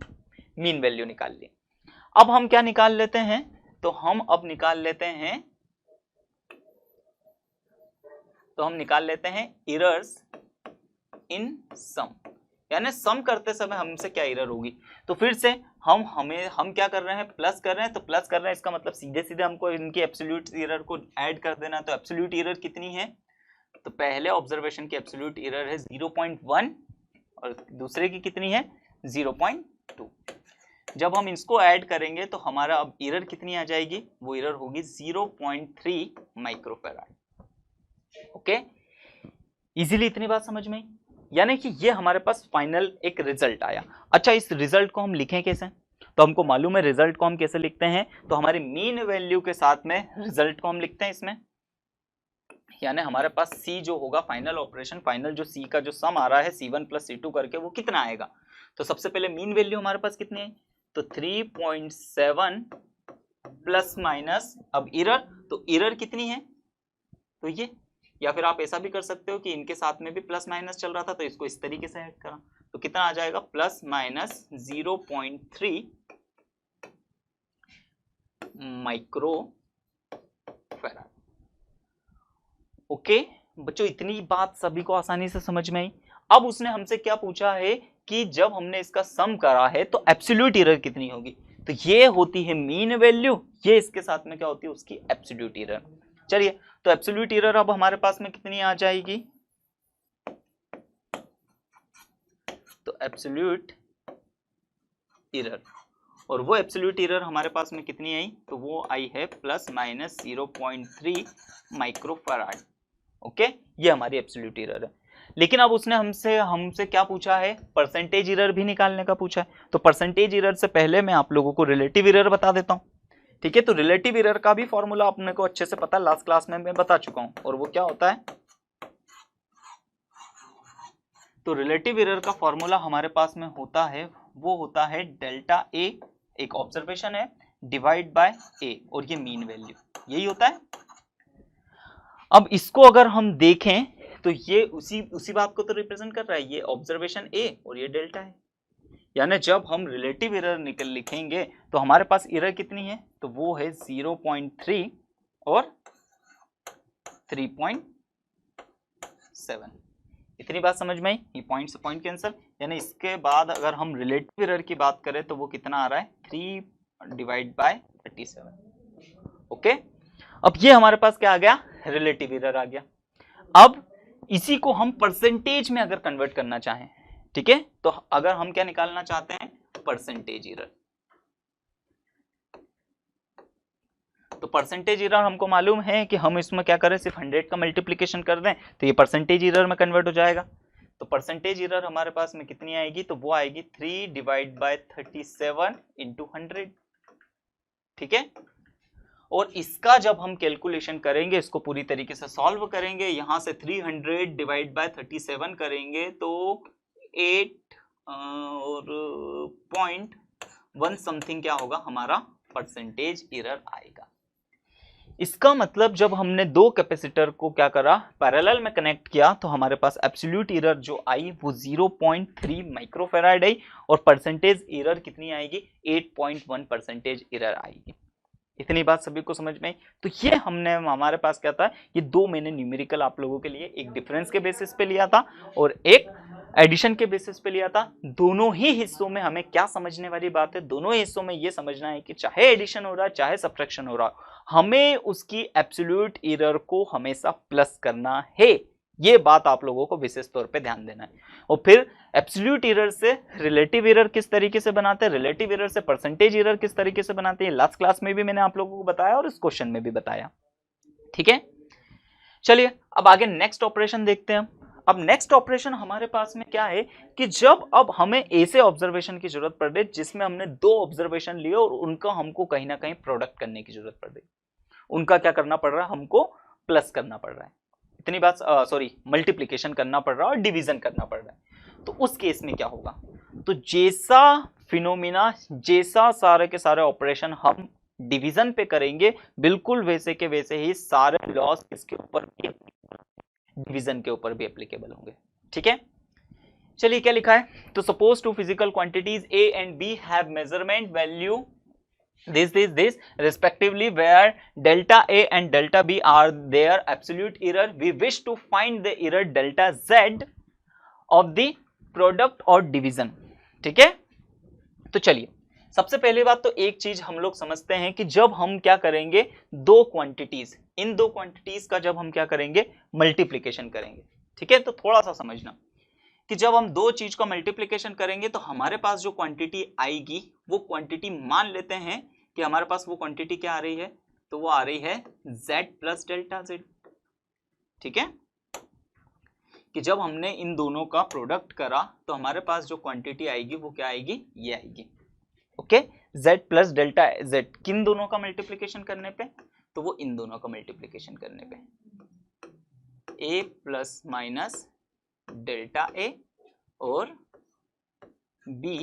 मीन वैल्यू निकाल ली। अब हम क्या निकाल लेते हैं, तो हम अब निकाल लेते हैं एरर्स इन सम, यानी सम करते समय हमसे क्या एरर होगी। तो फिर से हम क्या कर रहे हैं, प्लस कर रहे हैं, तो प्लस कर रहे हैं इसका मतलब सीधे सीधे हमको इनकी एब्सोल्यूट एरर को ऐड कर देना। तो एब्सोल्यूट एरर कितनी है, तो पहले ऑब्जर्वेशन की एब्सोल्यूट एरर है 0.1 और दूसरे की कितनी है 0.2। जब हम इसको ऐड करेंगे तो हमारा अब एरर कितनी आ जाएगी, वो एरर होगी 0.3 माइक्रोफैराड। ओके, इजीली इतनी बात समझ में आई, यानी कि ये हमारे पास फाइनल एक रिजल्ट आया। अच्छा, इस रिजल्ट को हम लिखें कैसे, तो हमको मालूम है रिजल्ट को हम कैसे लिखते हैं, तो हमारी मीन वैल्यू के साथ में रिजल्ट को हम लिखते हैं इसमें, यानी हमारे पास C जो होगा फाइनल ऑपरेशन, फाइनल जो C का जो सम आ रहा है C1 प्लस C2 करके वो कितना आएगा। तो सबसे पहले मीन वैल्यू हमारे पास कितनी है, तो 3.7 प्लस माइनस, अब एरर, तो एरर कितनी है, तो ये, या फिर आप ऐसा भी कर सकते हो कि इनके साथ में भी प्लस माइनस चल रहा था तो इसको इस तरीके से ऐड करा, तो कितना आ जाएगा प्लस माइनस 0.3 माइक्रोफैराड। ओके बच्चों, इतनी बात सभी को आसानी से समझ में आई। अब उसने हमसे क्या पूछा है कि जब हमने इसका सम करा है तो एब्सोल्यूट एरर कितनी होगी, तो ये होती है मीन वैल्यू, ये इसके साथ में क्या होती है उसकी एब्सोल्यूट एरर। चलिए, तो एब्सोल्यूट एरर अब हमारे पास में कितनी आ जाएगी, तो एब्सोल्यूट एरर, और वो एब्सोल्यूट एरर हमारे पास में कितनी आई, तो वो आई है प्लस माइनस 0.3 माइक्रोफैराड। ओके, ये हमारी एब्सोल्यूट एरर है। लेकिन अब उसने हमसे क्या पूछा है, परसेंटेज एरर भी निकालने का पूछा है। तो परसेंटेज एरर से पहले मैं आप लोगों को रिलेटिव एरर बता देता हूं, ठीक है। तो रिलेटिव एरर का भी फॉर्मूला अपने को अच्छे से पता, लास्ट क्लास में मैं बता चुका हूं, और वो क्या होता है, तो रिलेटिव एरर का फॉर्मूला हमारे पास में होता है, वो होता है डेल्टा ए, एक ऑब्जर्वेशन है, डिवाइड बाय ए, और ये मीन वैल्यू, यही होता है। अब इसको अगर हम देखें तो ये उसी बात को तो रिप्रेजेंट कर रहा है, ये ऑब्जर्वेशन ए और ये डेल्टा है। यानी जब हम रिलेटिव एरर लिखेंगे तो हमारे पास एरर कितनी है, तो वो है 0.3 और 3.7। इतनी बात समझ में आई, ये पॉइंट से पॉइंट कैंसिल, यानी इसके बाद अगर हम रिलेटिव एरर की बात करें तो वो कितना आ रहा है 3 डिवाइड बाय 37। ओके, अब ये हमारे पास क्या आ गया, रिलेटिव एरर आ गया। अब इसी को हम परसेंटेज में अगर कन्वर्ट करना चाहें, ठीक है, तो अगर हम क्या निकालना चाहते हैं, परसेंटेज एरर, तो परसेंटेज एरर हमको मालूम है कि हम इसमें क्या करें, सिर्फ 100 का मल्टीप्लिकेशन कर दें तो ये परसेंटेज एरर में कन्वर्ट हो जाएगा। तो परसेंटेज एरर हमारे पास में कितनी आएगी, तो वो आएगी 3 डिवाइड बाय 37 इंटू 100, ठीक है। और इसका जब हम कैलकुलेशन करेंगे, इसको पूरी तरीके से सॉल्व करेंगे, यहां से 300 डिवाइड बाय 37 करेंगे तो 8 और 0.1 समथिंग क्या होगा, हमारा परसेंटेज एरर आएगा। इसका मतलब जब हमने दो कैपेसिटर को क्या करा, पैरेलल में कनेक्ट किया, तो हमारे पास एब्सोल्यूट एरर जो आई वो 0.3 माइक्रोफैराड आई, और परसेंटेज एरर कितनी आएगी, 8.1 परसेंटेज एरर आएगी। इतनी बात सभी को समझ में आई। तो ये हमारे पास क्या था, ये दो मैंने न्यूमेरिकल आप लोगों के लिए, एक डिफरेंस के बेसिस पे लिया था और एक एडिशन के बेसिस पे लिया था। दोनों ही हिस्सों में हमें क्या समझने वाली बात है, दोनों ही हिस्सों में ये समझना है कि चाहे एडिशन हो रहा है चाहे सब्ट्रैक्शन हो रहा है, हमें उसकी एब्सोल्यूट एरर को हमेशा प्लस करना है। ये बात आप लोगों को विशेष तौर पे ध्यान देना है। और फिर एब्सोल्यूट एरर से रिलेटिव एरर किस तरीके से बनाते हैं, रिलेटिव एरर से परसेंटेज एरर किस तरीके से बनाते हैं, लास्ट क्लास में भी मैंने आप लोगों को बताया और इस क्वेश्चन में भी बताया, ठीक है। चलिए अब आगे नेक्स्ट ऑपरेशन देखते हैं। अब नेक्स्ट ऑपरेशन हमारे पास में क्या है कि जब अब हमें ऐसे ऑब्जर्वेशन की जरूरत पड़ रही जिसमें हमने दो ऑब्जर्वेशन लिए और उनका हमको कहीं ना कहीं प्रोडक्ट करने की जरूरत पड़ रही, उनका क्या करना पड़ रहा है, हमको प्लस करना पड़ रहा है, इतनी बात, मल्टीप्लिकेशन करना पड़ रहा है और डिवीजन करना पड़ रहा है। तो उस केस में क्या होगा, तो जैसा फिनोमिना जैसा सारे के सारे ऑपरेशन हम डिवीजन पे करेंगे, बिल्कुल वैसे के वैसे ही सारे लॉस इसके ऊपर भी, डिवीजन के ऊपर भी एप्लीकेबल होंगे। ठीक है, चलिए क्या लिखा है, तो suppose two physical quantities A and B have measurement value this respectively, where delta A and delta B are their absolute error. We wish to find the error delta Z of the product or division. ठीक है, तो चलिए सबसे पहली बात तो एक चीज हम लोग समझते हैं कि जब हम क्या करेंगे दो क्वांटिटीज, इन दो क्वांटिटीज का जब हम क्या करेंगे मल्टीप्लीकेशन करेंगे। ठीक है, तो थोड़ा सा समझना कि जब हम दो चीज का मल्टीप्लीकेशन करेंगे तो हमारे पास जो क्वांटिटी आएगी वो क्वांटिटी, मान लेते हैं कि हमारे पास वो क्वांटिटी क्या आ रही है, तो वो आ रही है z प्लस डेल्टा z। ठीक है, कि जब हमने इन दोनों का प्रोडक्ट करा तो हमारे पास जो क्वांटिटी आएगी वो क्या आएगी, ये आएगी। Okay, z plus delta z, किन दोनों का मल्टीप्लीकेशन करने पे, तो वो इन दोनों का मल्टीप्लीकेशन करने पे, a plus minus delta a और b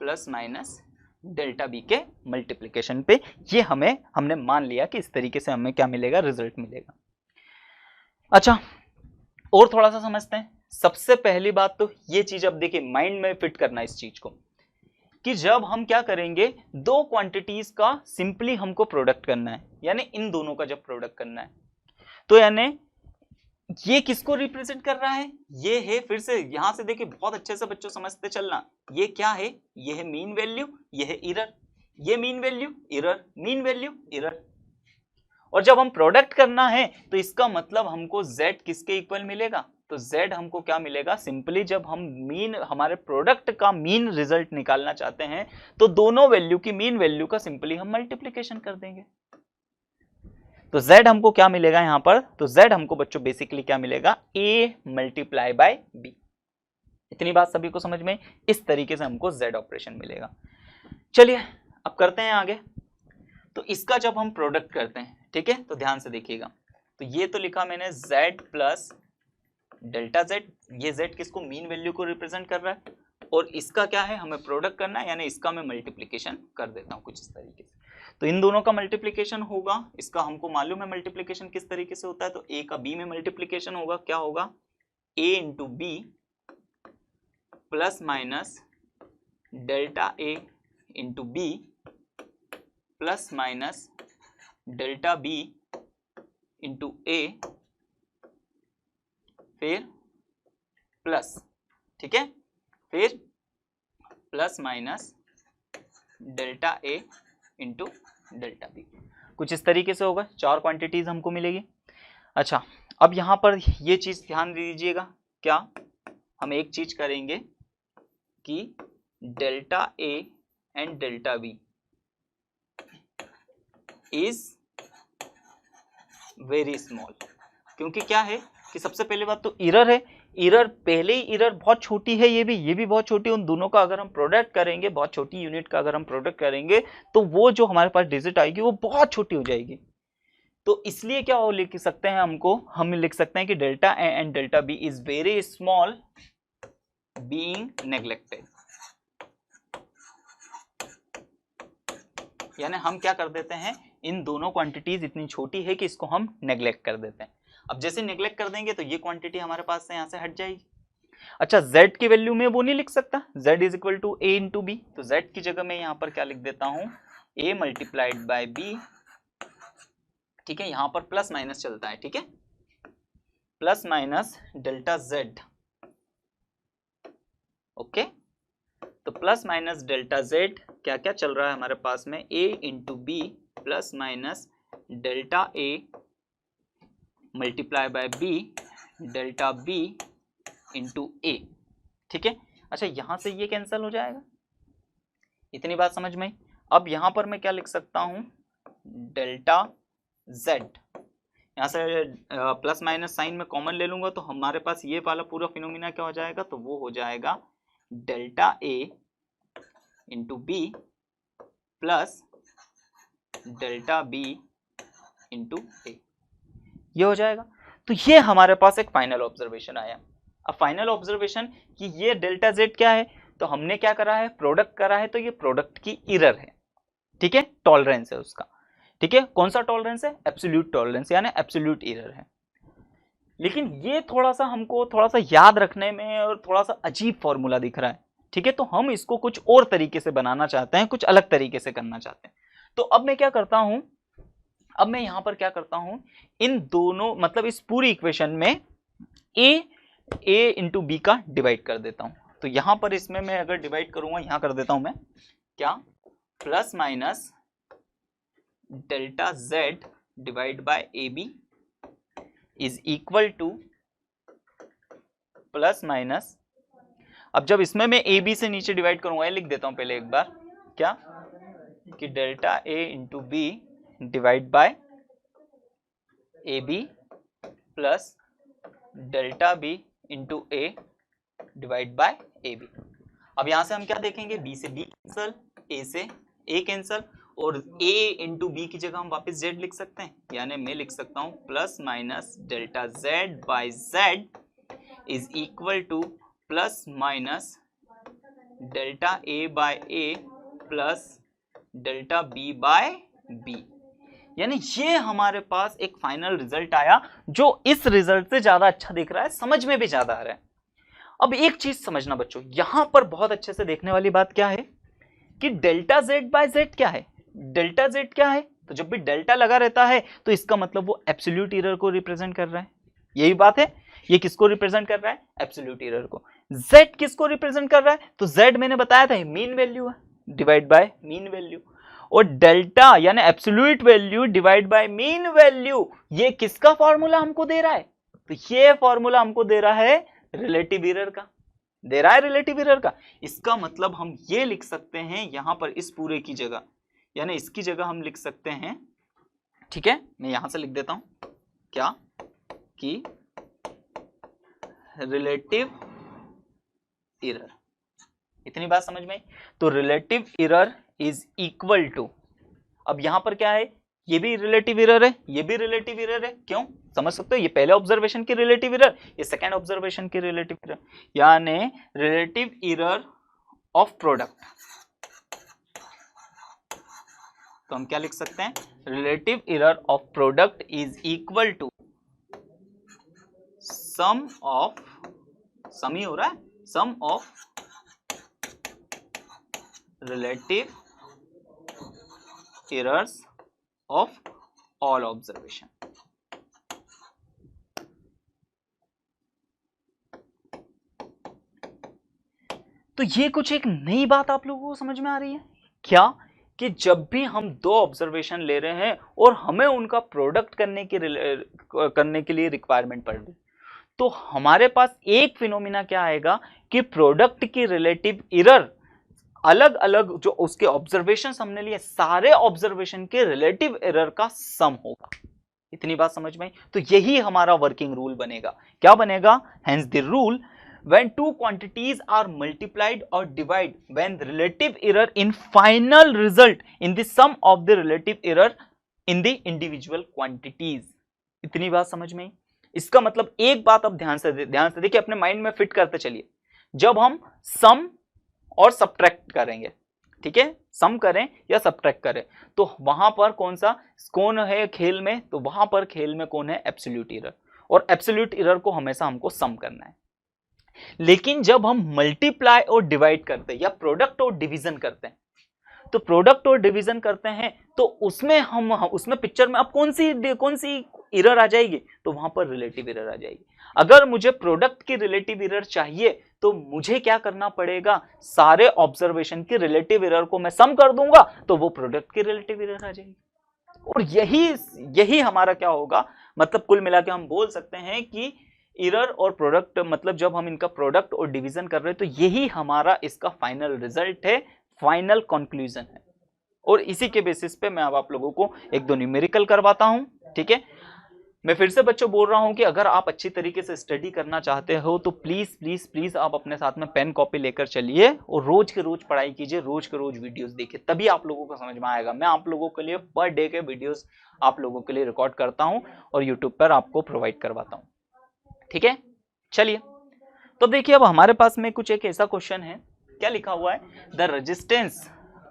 plus minus delta B के मल्टीप्लीकेशन पे, ये हमने मान लिया कि इस तरीके से हमें क्या मिलेगा, रिजल्ट मिलेगा। अच्छा, और थोड़ा सा समझते हैं। सबसे पहली बात तो ये चीज अब देखिए माइंड में फिट करना इस चीज को, कि जब हम क्या करेंगे दो क्वांटिटीज का सिंपली हमको प्रोडक्ट करना है, यानी इन दोनों का जब प्रोडक्ट करना है, तो यानी ये किसको रिप्रेजेंट कर रहा है, ये है, फिर से यहां से देखिए बहुत अच्छे से बच्चों समझते चलना, ये क्या है, ये है मीन वैल्यू, ये है एरर, ये mean value error, mean value error. और जब हम प्रोडक्ट करना है तो इसका मतलब हमको z किसके इक्वल मिलेगा, तो z हमको क्या मिलेगा, सिंपली जब हम मीन, हमारे प्रोडक्ट का मीन रिजल्ट निकालना चाहते हैं तो दोनों वैल्यू की मीन वैल्यू का सिंपली हम मल्टीप्लीकेशन कर देंगे। तो z हमको क्या मिलेगा यहां पर, तो z हमको बच्चों बेसिकली क्या मिलेगा, a मल्टीप्लाई बाय b। इतनी बात सभी को समझ में, इस तरीके से हमको z ऑपरेशन मिलेगा। चलिए अब करते हैं आगे। तो इसका जब हम प्रोडक्ट करते हैं, ठीक है, तो ध्यान से देखिएगा, तो ये तो लिखा मैंने z प्लस डेल्टा z, ये z किसको, मीन वैल्यू को रिप्रेजेंट कर रहा है, और इसका क्या है, हमें प्रोडक्ट करना है, यानी इसका मैं मल्टीप्लीकेशन कर देता हूं कुछ इस तरीके से। तो इन दोनों का मल्टीप्लीकेशन होगा, इसका हमको मालूम है मल्टीप्लीकेशन किस तरीके से होता है, तो a का b में मल्टीप्लीकेशन होगा, क्या होगा, a into B plus minus delta a into B plus minus delta b into a, फिर प्लस, ठीक है, फिर plus minus delta a into delta B, कुछ इस तरीके से होगा। चार क्वांटिटीज हमको मिलेगी। अच्छा, अब यहां पर ये चीज ध्यान दीजिएगा, क्या हम एक चीज करेंगे कि delta a and delta b is very small, क्योंकि क्या है कि सबसे पहले बात तो एरर है, एरर पहले ही एरर बहुत छोटी है, ये भी बहुत छोटी, उन दोनों का अगर हम प्रोडक्ट करेंगे, बहुत छोटी यूनिट का अगर हम प्रोडक्ट करेंगे तो वो जो हमारे पास डिजिट आएगी वो बहुत छोटी हो जाएगी। तो इसलिए क्या हो लिख सकते हैं, हम लिख सकते हैं कि delta A and delta B is very small being neglected, यानी हम क्या कर देते हैं, इन दोनों क्वांटिटीज इतनी छोटी है कि इसको हम नेग्लेक्ट कर देते हैं। अब जैसे नेग्लेक्ट कर देंगे तो ये क्वांटिटी हमारे पास से यहाँ से हट जाएगी। अच्छा, z की वैल्यू में वो नहीं लिख सकता, z is equal to a into B, तो z की जगह मैं यहाँ पर क्या लिख देता हूँ, a मल्टीप्लाइड बाय b। ठीक है, यहाँ पर प्लस माइनस चलता है, ठीक है, plus minus delta z। Okay, तो प्लस माइनस डेल्टा z क्या क्या चल रहा है हमारे पास में, a into B plus minus delta a multiply by b delta b into a। ठीक है, अच्छा यहां से ये कैंसिल हो जाएगा, इतनी बात समझ में। अब यहां पर मैं क्या लिख सकता हूं, डेल्टा z, यहां से प्लस माइनस साइन में कॉमन ले लूंगा तो हमारे पास ये वाला पूरा फिनोमिना क्या हो जाएगा, तो वो हो जाएगा delta a into B plus delta b into a, ये हो जाएगा। तो ये हमारे पास एक फाइनल ऑब्जर्वेशन आया। अब फाइनल ऑब्जर्वेशन कि ये डेल्टा z क्या है, तो हमने क्या करा है, प्रोडक्ट करा है, तो ये प्रोडक्ट की एरर है, ठीक है, टॉलरेंस है उसका, ठीक है। कौन सा टॉलरेंस है, एब्सोल्यूट टॉलरेंस यानी एब्सोल्यूट एरर है। लेकिन ये थोड़ा सा हमको थोड़ा सा याद रखने में और थोड़ा सा अजीब फॉर्मूला दिख रहा है, ठीक है, तो हम इसको कुछ और तरीके से बनाना चाहते हैं, कुछ अलग तरीके से करना चाहते हैं। तो अब मैं क्या करता हूं, अब मैं यहां पर क्या करता हूं, इन दोनों मतलब इस पूरी इक्वेशन में a इंटू बी का डिवाइड कर देता हूं। तो यहां पर इसमें मैं अगर डिवाइड करूंगा, यहां कर देता हूं मैं क्या, plus minus delta z divide by A B is equal to plus minus, अब जब इसमें मैं ए बी से नीचे डिवाइड करूंगा, लिख देता हूं पहले एक बार, क्या कि delta A into B divide by A B plus delta B into A divide by A B. अब यहां से हम क्या देखेंगे, बी से बी कैंसल, ए से ए कैंसल, और a इंटू बी की जगह हम वापस z लिख सकते हैं, यानी मैं लिख सकता हूं plus minus delta z by z is equal to plus minus delta a by a plus delta b by b। यानी ये हमारे पास एक फाइनल रिजल्ट आया जो इस रिजल्ट से ज्यादा अच्छा दिख रहा है, समझ में भी ज्यादा आ रहा है। अब एक चीज समझना बच्चों, यहां पर बहुत अच्छे से देखने वाली बात क्या है कि डेल्टा z बाय z क्या है, डेल्टा z क्या है, तो जब भी डेल्टा लगा रहता है तो इसका मतलब वो एब्सोल्यूट एरर को रिप्रेजेंट कर रहा है, यही बात है। ये किसको रिप्रेजेंट कर रहा है, एब्सोल्यूट एरर को। z किसको रिप्रेजेंट कर रहा है, तो z मैंने बताया था मीन वैल्यू है, डिवाइड बाय मीन वैल्यू, और डेल्टा यानी absolute value divide by mean value, ये किसका फॉर्मूला हमको दे रहा है, तो ये फॉर्मूला हमको दे रहा है रिलेटिव एरर का, दे रहा है रिलेटिव एरर का। इसका मतलब हम ये लिख सकते हैं यहां पर इस पूरे की जगह, यानी इसकी जगह हम लिख सकते हैं, ठीक है, मैं यहां से लिख देता हूं क्या कि रिलेटिव एरर, इतनी बात समझ में आई। तो relative error is equal to, अब यहां पर क्या है, ये भी रिलेटिव एरर है, ये भी रिलेटिव एरर है, क्यों समझ सकते हो, ये पहले ऑब्जर्वेशन की रिलेटिव एरर, ये सेकंड ऑब्जर्वेशन की रिलेटिव एरर, यानी रिलेटिव एरर ऑफ प्रोडक्ट। तो हम क्या लिख सकते हैं, relative error of product is equal to sum of, sum ही हो रहा है, sum of relative errors of all observation. तो ये कुछ एक नई बात आप लोगों को समझ में आ रही है क्या, कि जब भी हम दो ऑब्जर्वेशन ले रहे हैं और हमें उनका प्रोडक्ट करने के लिए रिक्वायरमेंट पड़ रही, तो हमारे पास एक फिनोमिना क्या आएगा कि प्रोडक्ट की रिलेटिव एरर अलग अलग जो उसके ऑब्जर्वेशन हमने लिए, सारे ऑब्जर्वेशन के रिलेटिव एरर का सम होगा। इतनी बात समझ में आई। तो यही हमारा वर्किंग रूल बनेगा, क्या बनेगा, hence the rule when two quantities are multiplied or divide when the relative error in final result in the sum of the relative error in the individual quantities। इतनी बात समझ में आई। इसका मतलब एक बात अब ध्यान से देखिए, अपने माइंड में फिट करते चलिए, जब हम सम और सब्ट्रैक्ट करेंगे, ठीक है, सम करें या सब्ट्रैक्ट करें, तो वहां पर कौन है खेल में, तो वहां पर खेल में कौन है, एब्सोल्यूट एरर, और एब्सोल्यूट एरर को हमेशा हमको सम करना है। लेकिन जब हम मल्टीप्लाई और डिवाइड करते हैं या प्रोडक्ट और डिवीजन करते हैं, तो प्रोडक्ट और डिवीजन करते हैं तो उसमें हम उसमें पिक्चर में अब कौन सी एरर आ जाएगी, तो वहां पर रिलेटिव एरर आ जाएगी। अगर मुझे प्रोडक्ट की रिलेटिव एरर चाहिए तो मुझे क्या करना पड़ेगा, सारे ऑब्जर्वेशन की रिलेटिव एरर को मैं सम कर दूंगा तो वो प्रोडक्ट की रिलेटिव एरर आ जाएगी। और यही हमारा क्या होगा, मतलब कुल मिला के हम बोल सकते हैं कि एरर और प्रोडक्ट, मतलब जब हम इनका प्रोडक्ट और डिवीजन कर रहे हैं तो यही हमारा इसका फाइनल रिजल्ट है, फाइनल कंक्लूजन है। और इसी के बेसिस पे मैं अब आप लोगों को एक दो न्यूमेरिकल करवाता हूं, ठीक है। मैं फिर से बच्चों बोल रहा हूं कि अगर आप अच्छी तरीके से स्टडी करना चाहते हो तो प्लीज प्लीज प्लीज आप अपने साथ में पेन कॉपी लेकर चलिए और रोज के रोज पढ़ाई कीजिए, रोज के रोज वीडियोस देखिए, तभी आप लोगों को समझ में आएगा। मैं आप लोगों के लिए पर डे के वीडियोस आप लोगों के लिए रिकॉर्ड करता हूं और यूट्यूब पर आपको प्रोवाइड करवाता हूं, ठीक है। चलिए, तो देखिए अब हमारे पास में कुछ एक ऐसा क्वेश्चन है क्या लिखा हुआ है, द रेजिस्टेंस,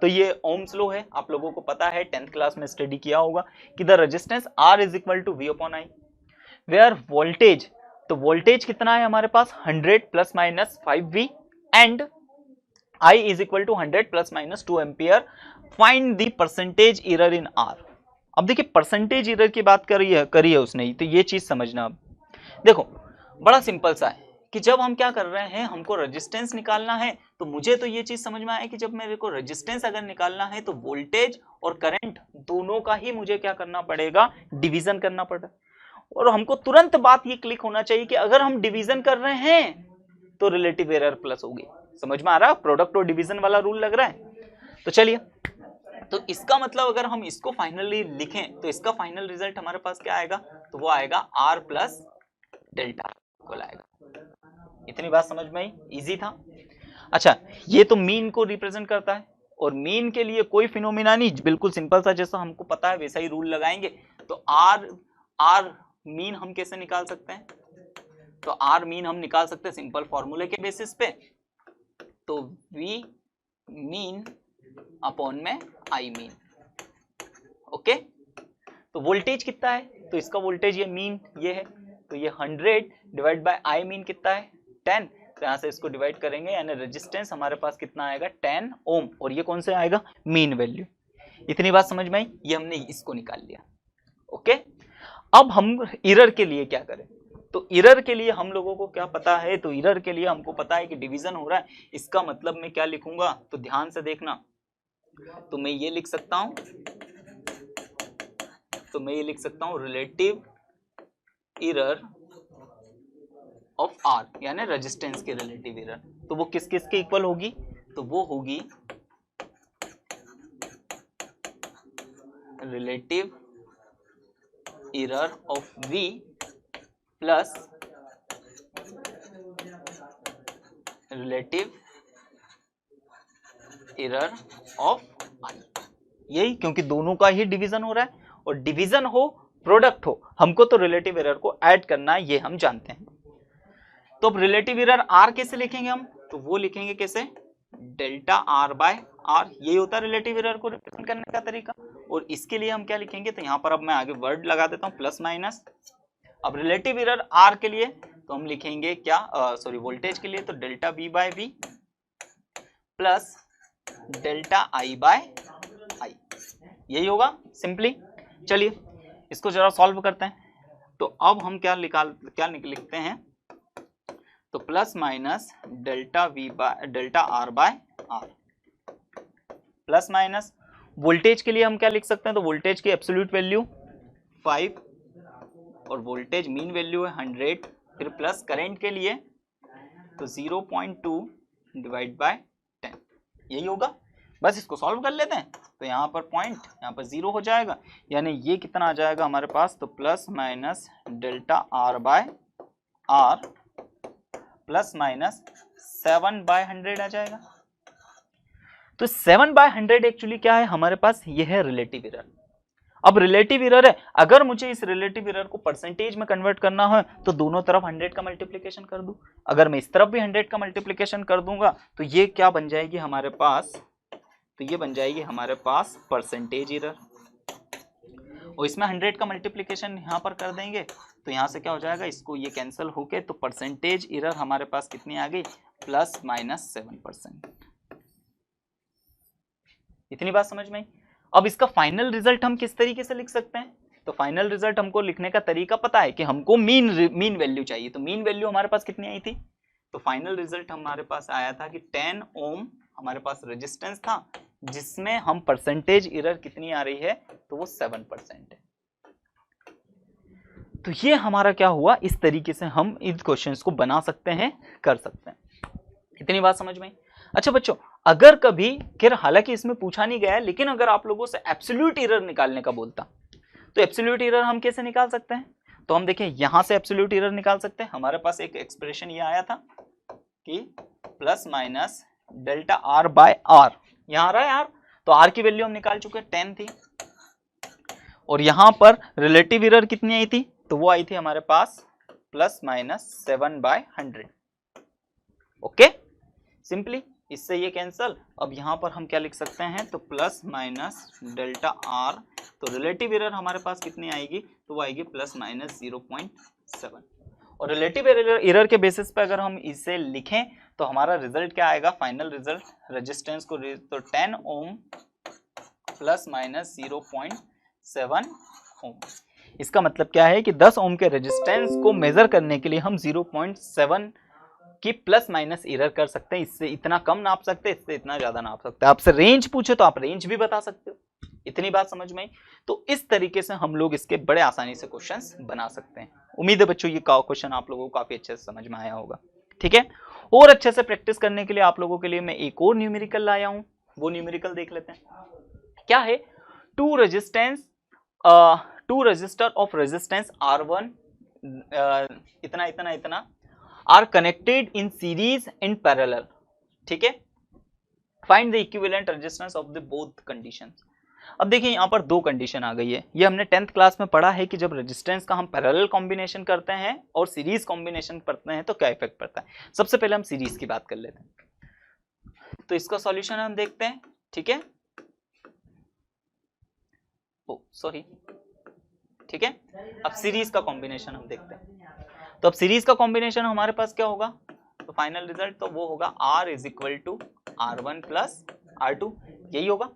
तो ये ओम्स लॉ है, आप लोगों को पता है, 10th क्लास में स्टडी किया होगा कि the resistance R is equal to V upon I, where voltage, तो वोल्टेज कितना है हमारे पास 100 plus minus 5V and I is equal to 100 plus minus 2 ampere, find the percentage error in R। अब देखिए परसेंटेज एरर की बात करी है उसने, तो ये चीज समझना। अब देखो बड़ा सिंपल सा है कि जब हम क्या कर रहे हैं, हमको रेजिस्टेंस निकालना है, तो मुझे तो ये चीज समझ में आया कि जब मेरे को रेजिस्टेंस अगर निकालना है तो वोल्टेज और करंट दोनों का ही मुझे क्या करना पड़ेगा, डिवीजन करना पड़ेगा। और हमको तुरंत बात ये क्लिक होना चाहिए कि अगर हम डिवीजन कर रहे हैं तो रिलेटिव एरर प्लस होगी। समझ में आ रहा है, प्रोडक्ट और डिवीजन वाला रूल लग रहा है। तो चलिए, तो इसका मतलब अगर हम इसको फाइनली लिखें तो इसका फाइनल रिजल्ट हमारे पास क्या आएगा, तो वो आएगा आर प्लस डेल्टा इक्वल आएगा। इतनी बात समझ में आई, इजी था। अच्छा, ये तो मीन को रिप्रेजेंट करता है, और मीन के लिए कोई फिनोमिना नहीं, बिल्कुल सिंपल सा, जैसा हमको पता है वैसा ही रूल लगाएंगे। तो आर मीन हम कैसे निकाल सकते हैं, तो आर मीन हम निकाल सकते हैं सिंपल फॉर्मूले के बेसिस पे, तो वी मीन अपॉन में आई मीन। ओके, तो वोल्टेज कितना है, तो इसका वोल्टेज ये मीन ये है, तो ये 100 डिवाइड बाय आई मीन कितना है 10, तो यहां से इसको डिवाइड करेंगे, यानी रेजिस्टेंस हमारे पास कितना आएगा 10 ओम, और ये कौन से आएगा, मीन वैल्यू। इतनी बात समझ में आई, ये हमने इसको निकाल लिया। ओके, अब हम एरर के लिए क्या करें, तो एरर के लिए हम लोगों को क्या पता है, तो एरर के लिए हमको पता है कि डिवीजन हो रहा है, इसका मतलब मैं क्या लिखूंगा, तो ध्यान से देखना, तो मैं ये लिख सकता हूं, रिलेटिव एरर ऑफ आर, यानी रेजिस्टेंस के रिलेटिव एरर। तो वो किस किस के इक्वल होगी, तो वो होगी relative error of V plus relative error of I। यही, क्योंकि दोनों का ही डिवीजन हो रहा है, और डिवीजन हो प्रोडक्ट हो, हमको तो रिलेटिव एरर को ऐड करना है, ये हम जानते हैं। तो अब रिलेटिव एरर R कैसे लिखेंगे हम, तो वो लिखेंगे कैसे, डेल्टा R बाय R, यही होता है रिलेटिव एरर को रिप्रेजेंट करने का तरीका। और इसके लिए हम क्या लिखेंगे, तो यहाँ पर अब मैं आगे वर्ड लगा देता हूँ प्लस माइनस। अब रिलेटिव एरर R के लिए तो हम लिखेंगे क्या, वोल्टेज के लिए तो डेल्टा V by V plus delta I by I, यही होगा सिंपली। चलिए इसको जरा सॉल्व करते हैं। तो अब हम क्या लिखते हैं, तो plus minus delta R by R plus minus, voltage के लिए हम क्या लिख सकते हैं, तो वोल्टेज की एब्सोल्यूट वैल्यू 5 और वोल्टेज मीन वैल्यू है 100, फिर प्लस करंट के लिए तो 0.2 डिवाइड बाय 10, यही होगा। बस इसको सॉल्व कर लेते हैं, तो यहाँ पर पॉइंट, यहाँ पर 0 हो जाएगा, यानी ये कितना आ जाएगा हमारे पास, तो plus minus delta R by R plus minus 7 by 100 आ जाएगा। तो 7 बाय 100 एक्चुअली क्या है हमारे पास, ये है रिलेटिव एरर। अब रिलेटिव एरर है, अगर मुझे इस रिलेटिव एरर को परसेंटेज में कन्वर्ट करना है तो दोनों तरफ 100 का मल्टीप्लिकेशन कर दूं। अगर मैं इस तरफ भी 100 का मल्टीप्लिकेशन कर दूंगा तो ये क्या बन जाएगी हमारे पास, तो ये बन जाएगी हमारे पास परसेंटेज एरर, और इसमें 100 का मल्टीप्लिकेशन यहाँ पर कर देंगे तो यहाँ से क्या हो जाएगा, इसको ये कैंसिल होके, तो परसेंटेज एरर हमारे पास कितनी आ गई, प्लस माइनस 7%। इतनी बात समझ में आई। अब इसका फाइनल रिजल्ट हम किस तरीके से लिख सकते हैं, तो फाइनल रिजल्ट हमको लिखने का तरीका पता है कि हमको मीन वैल्यू चाहिए। तो मीन वैल्यू हमारे पास कितनी आई थी, तो फाइनल रिजल्ट हमारे पास आया था कि 10 ओम हमारे पास रेजिस्टेंस था, जिसमें हम परसेंटेज एरर कितनी आ रही है, तो वो 7% है। तो ये हमारा क्या हुआ, इस तरीके से हम इन क्वेश्चंस को बना सकते हैं, कर सकते हैं। इतनी बात समझ में। अच्छा बच्चों, अगर कभी, खैर हालांकि इसमें पूछा नहीं गया है, लेकिन अगर आप लोगों से एब्सोल्यूट एरर निकालने का बोलता, तो एब्सोल्यूट एरर हम कैसे निकाल सकते हैं, तो हम देखें यहां से एब्सोल्यूट एरर निकाल सकते हैं। हमारे पास एक एक्सप्रेशन ये आया था कि plus minus delta R by R, यहां आ रहा है R, तो R की वैल्यू हम निकाल चुके हैं 10 थी, और यहां पर रिलेटिव एरर कितनी आई थी, तो वो आई थी हमारे पास plus minus 7 by 100। Okay, simply इससे ये कैंसल। अब यहाँ पर हम क्या लिख सकते हैं, तो प्लस माइनस डेल्टा आर, तो रिलेटिव एरर हमारे पास कितनी आएगी, तो वो आएगी प्लस माइनस 0.7। और रिलेटिव एरर के बेसिस पे अगर हम इसे लिखें तो हमारा रिजल्ट क्या आएगा, फाइनल रिजल्ट रेजिस्टेंस को, तो 10 ओम प्लस माइनस 0.7 ओम। इसका मतलब क्या है कि 10 ओम के रेजिस्टेंस को मेजर करने के लिए हम 0.7 की प्लस माइनस एरर कर सकते हैं। इससे इतना कम नाप सकते हैं, इससे इतना ज्यादा नाप सकते हैं। आपसे रेंज पूछे तो आप रेंज भी बता सकते हो। इतनी बात समझ में आई। तो इस तरीके से हम लोग इसके बड़े आसानी से क्वेश्चंस बना सकते हैं। उम्मीद है बच्चों ये क्वेश्चन आप लोगों को काफी अच्छे से समझ में आया होगा। ठीक है, और अच्छे से प्रैक्टिस करने के लिए आप लोगों के लिए मैं एक और न्यूमेरिकल लाया हूं, वो न्यूमेरिकल देख लेते हैं। क्या है, to register of resistance R1 इतना इतना इतना are connected in series in parallel. ठीक है, find the equivalent resistance of the both conditions. अब देखिए यहाँ पर दो कंडीशन आ गई है। ये हमने 10th क्लास में पढ़ा है कि जब रेजिस्टेंस का हम पैरेलल कॉम्बिनेशन करते हैं और सीरीज कॉम्बिनेशन करते हैं तो क्या इफेक्ट पड़ता है। सबसे पहले हम सीरीज की बात कर लेते हैं, तो इसका सॉल्यूशन हम देखते हैं। ठीक है, सॉरी, ठीक है, अब सीरीज का कॉम्बिनेशन हम देखते हैं। तो अब सीरीज का कॉम्बिनेशन हमारे पास क्या होगा, तो फाइनल रिजल्ट तो वो होगा R is equal to R1 plus R2, यही होगा।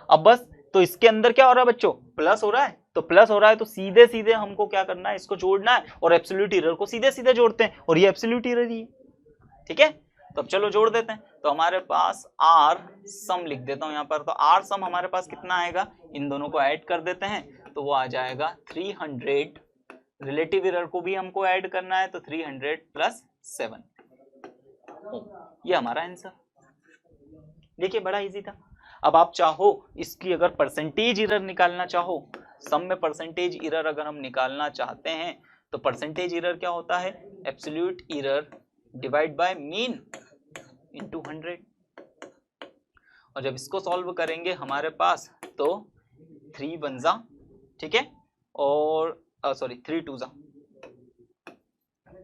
अब बस, तो इसके अंदर क्या हो रहा है बच्चों, प्लस हो रहा है, तो प्लस हो रहा है तो सीधे सीधे हमको क्या करना है, इसको जोड़ना है, और एब्सोल्यूट एरर को सीधे सीधे जोड़ते हैं, और ये एब्सोल्यूट एरर ही है। ठीक है, तो अब चलो जोड़ देते हैं। तो हमारे पास R सम लिख देता हूं यहाँ पर, तो R सम हमारे पास कितना आएगा, इन दोनों को ऐड कर देते हैं, तो वो आ जाएगा 300। रिलेटिव एरर को भी हमको ऐड करना है, तो 300 प्लस 7। ये हमारा आंसर। देखिए बड़ा इजी था। अब आप चाहो इसकी अगर परसेंटेज एरर निकालना चाहो, सम में परसेंटेज एरर अगर हम निकालना चाहते हैं, तो परसेंटेज एरर क्या होता है, absolute error divide by mean into 100। और जब इसको सॉल्व करेंगे हमारे पास, तो 3 1 जा, ठीक है, और सॉरी 3 2 जा,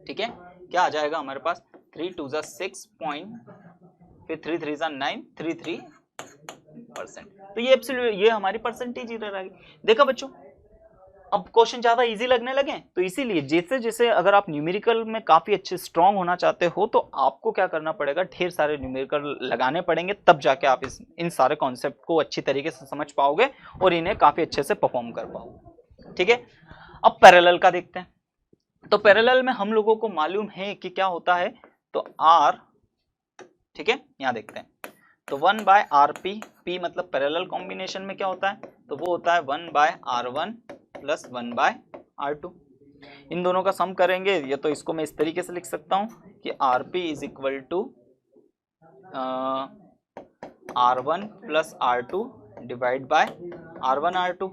ठीक है, क्या आ जाएगा हमारे पास, 3 2 जा 6 पॉइंट, फिर 3 3 जा 9, 33%। तो ये एब्सोल्यूट, ये हमारी परसेंटेज एरर आ गई। देखा बच्चों, अब क्वेश्चन ज्यादा इजी लगने लगे, तो इसीलिए जैसे जैसे अगर आप न्यूमेरिकल में काफी अच्छे स्ट्रांग होना चाहते हो, तो आपको क्या करना पड़ेगा, ढेर सारे न्यूमेरिकल लगाने पड़ेंगे, तब जाके आप इन सारे कॉन्सेप्ट को अच्छी तरीके से समझ पाओगे और इन्हें काफी अच्छे से परफॉर्म कर पाओगे। ठीक है, अब पैरेलल का देखते हैं। तो पैरेलल में हम लोगों को मालूम है कि क्या होता है, तो R, ठीक है, यहां देखते हैं, तो 1 बाय RP, P मतलब पैरेलल कॉम्बिनेशन में क्या होता है, तो वो होता है 1 bye R1 plus 1 bye R2। इन दोनों का सम करेंगे, या तो इसको मैं इस तरीके से लिख सकता हूं कि RP is equal to R1 plus R2 divide by R1 R2,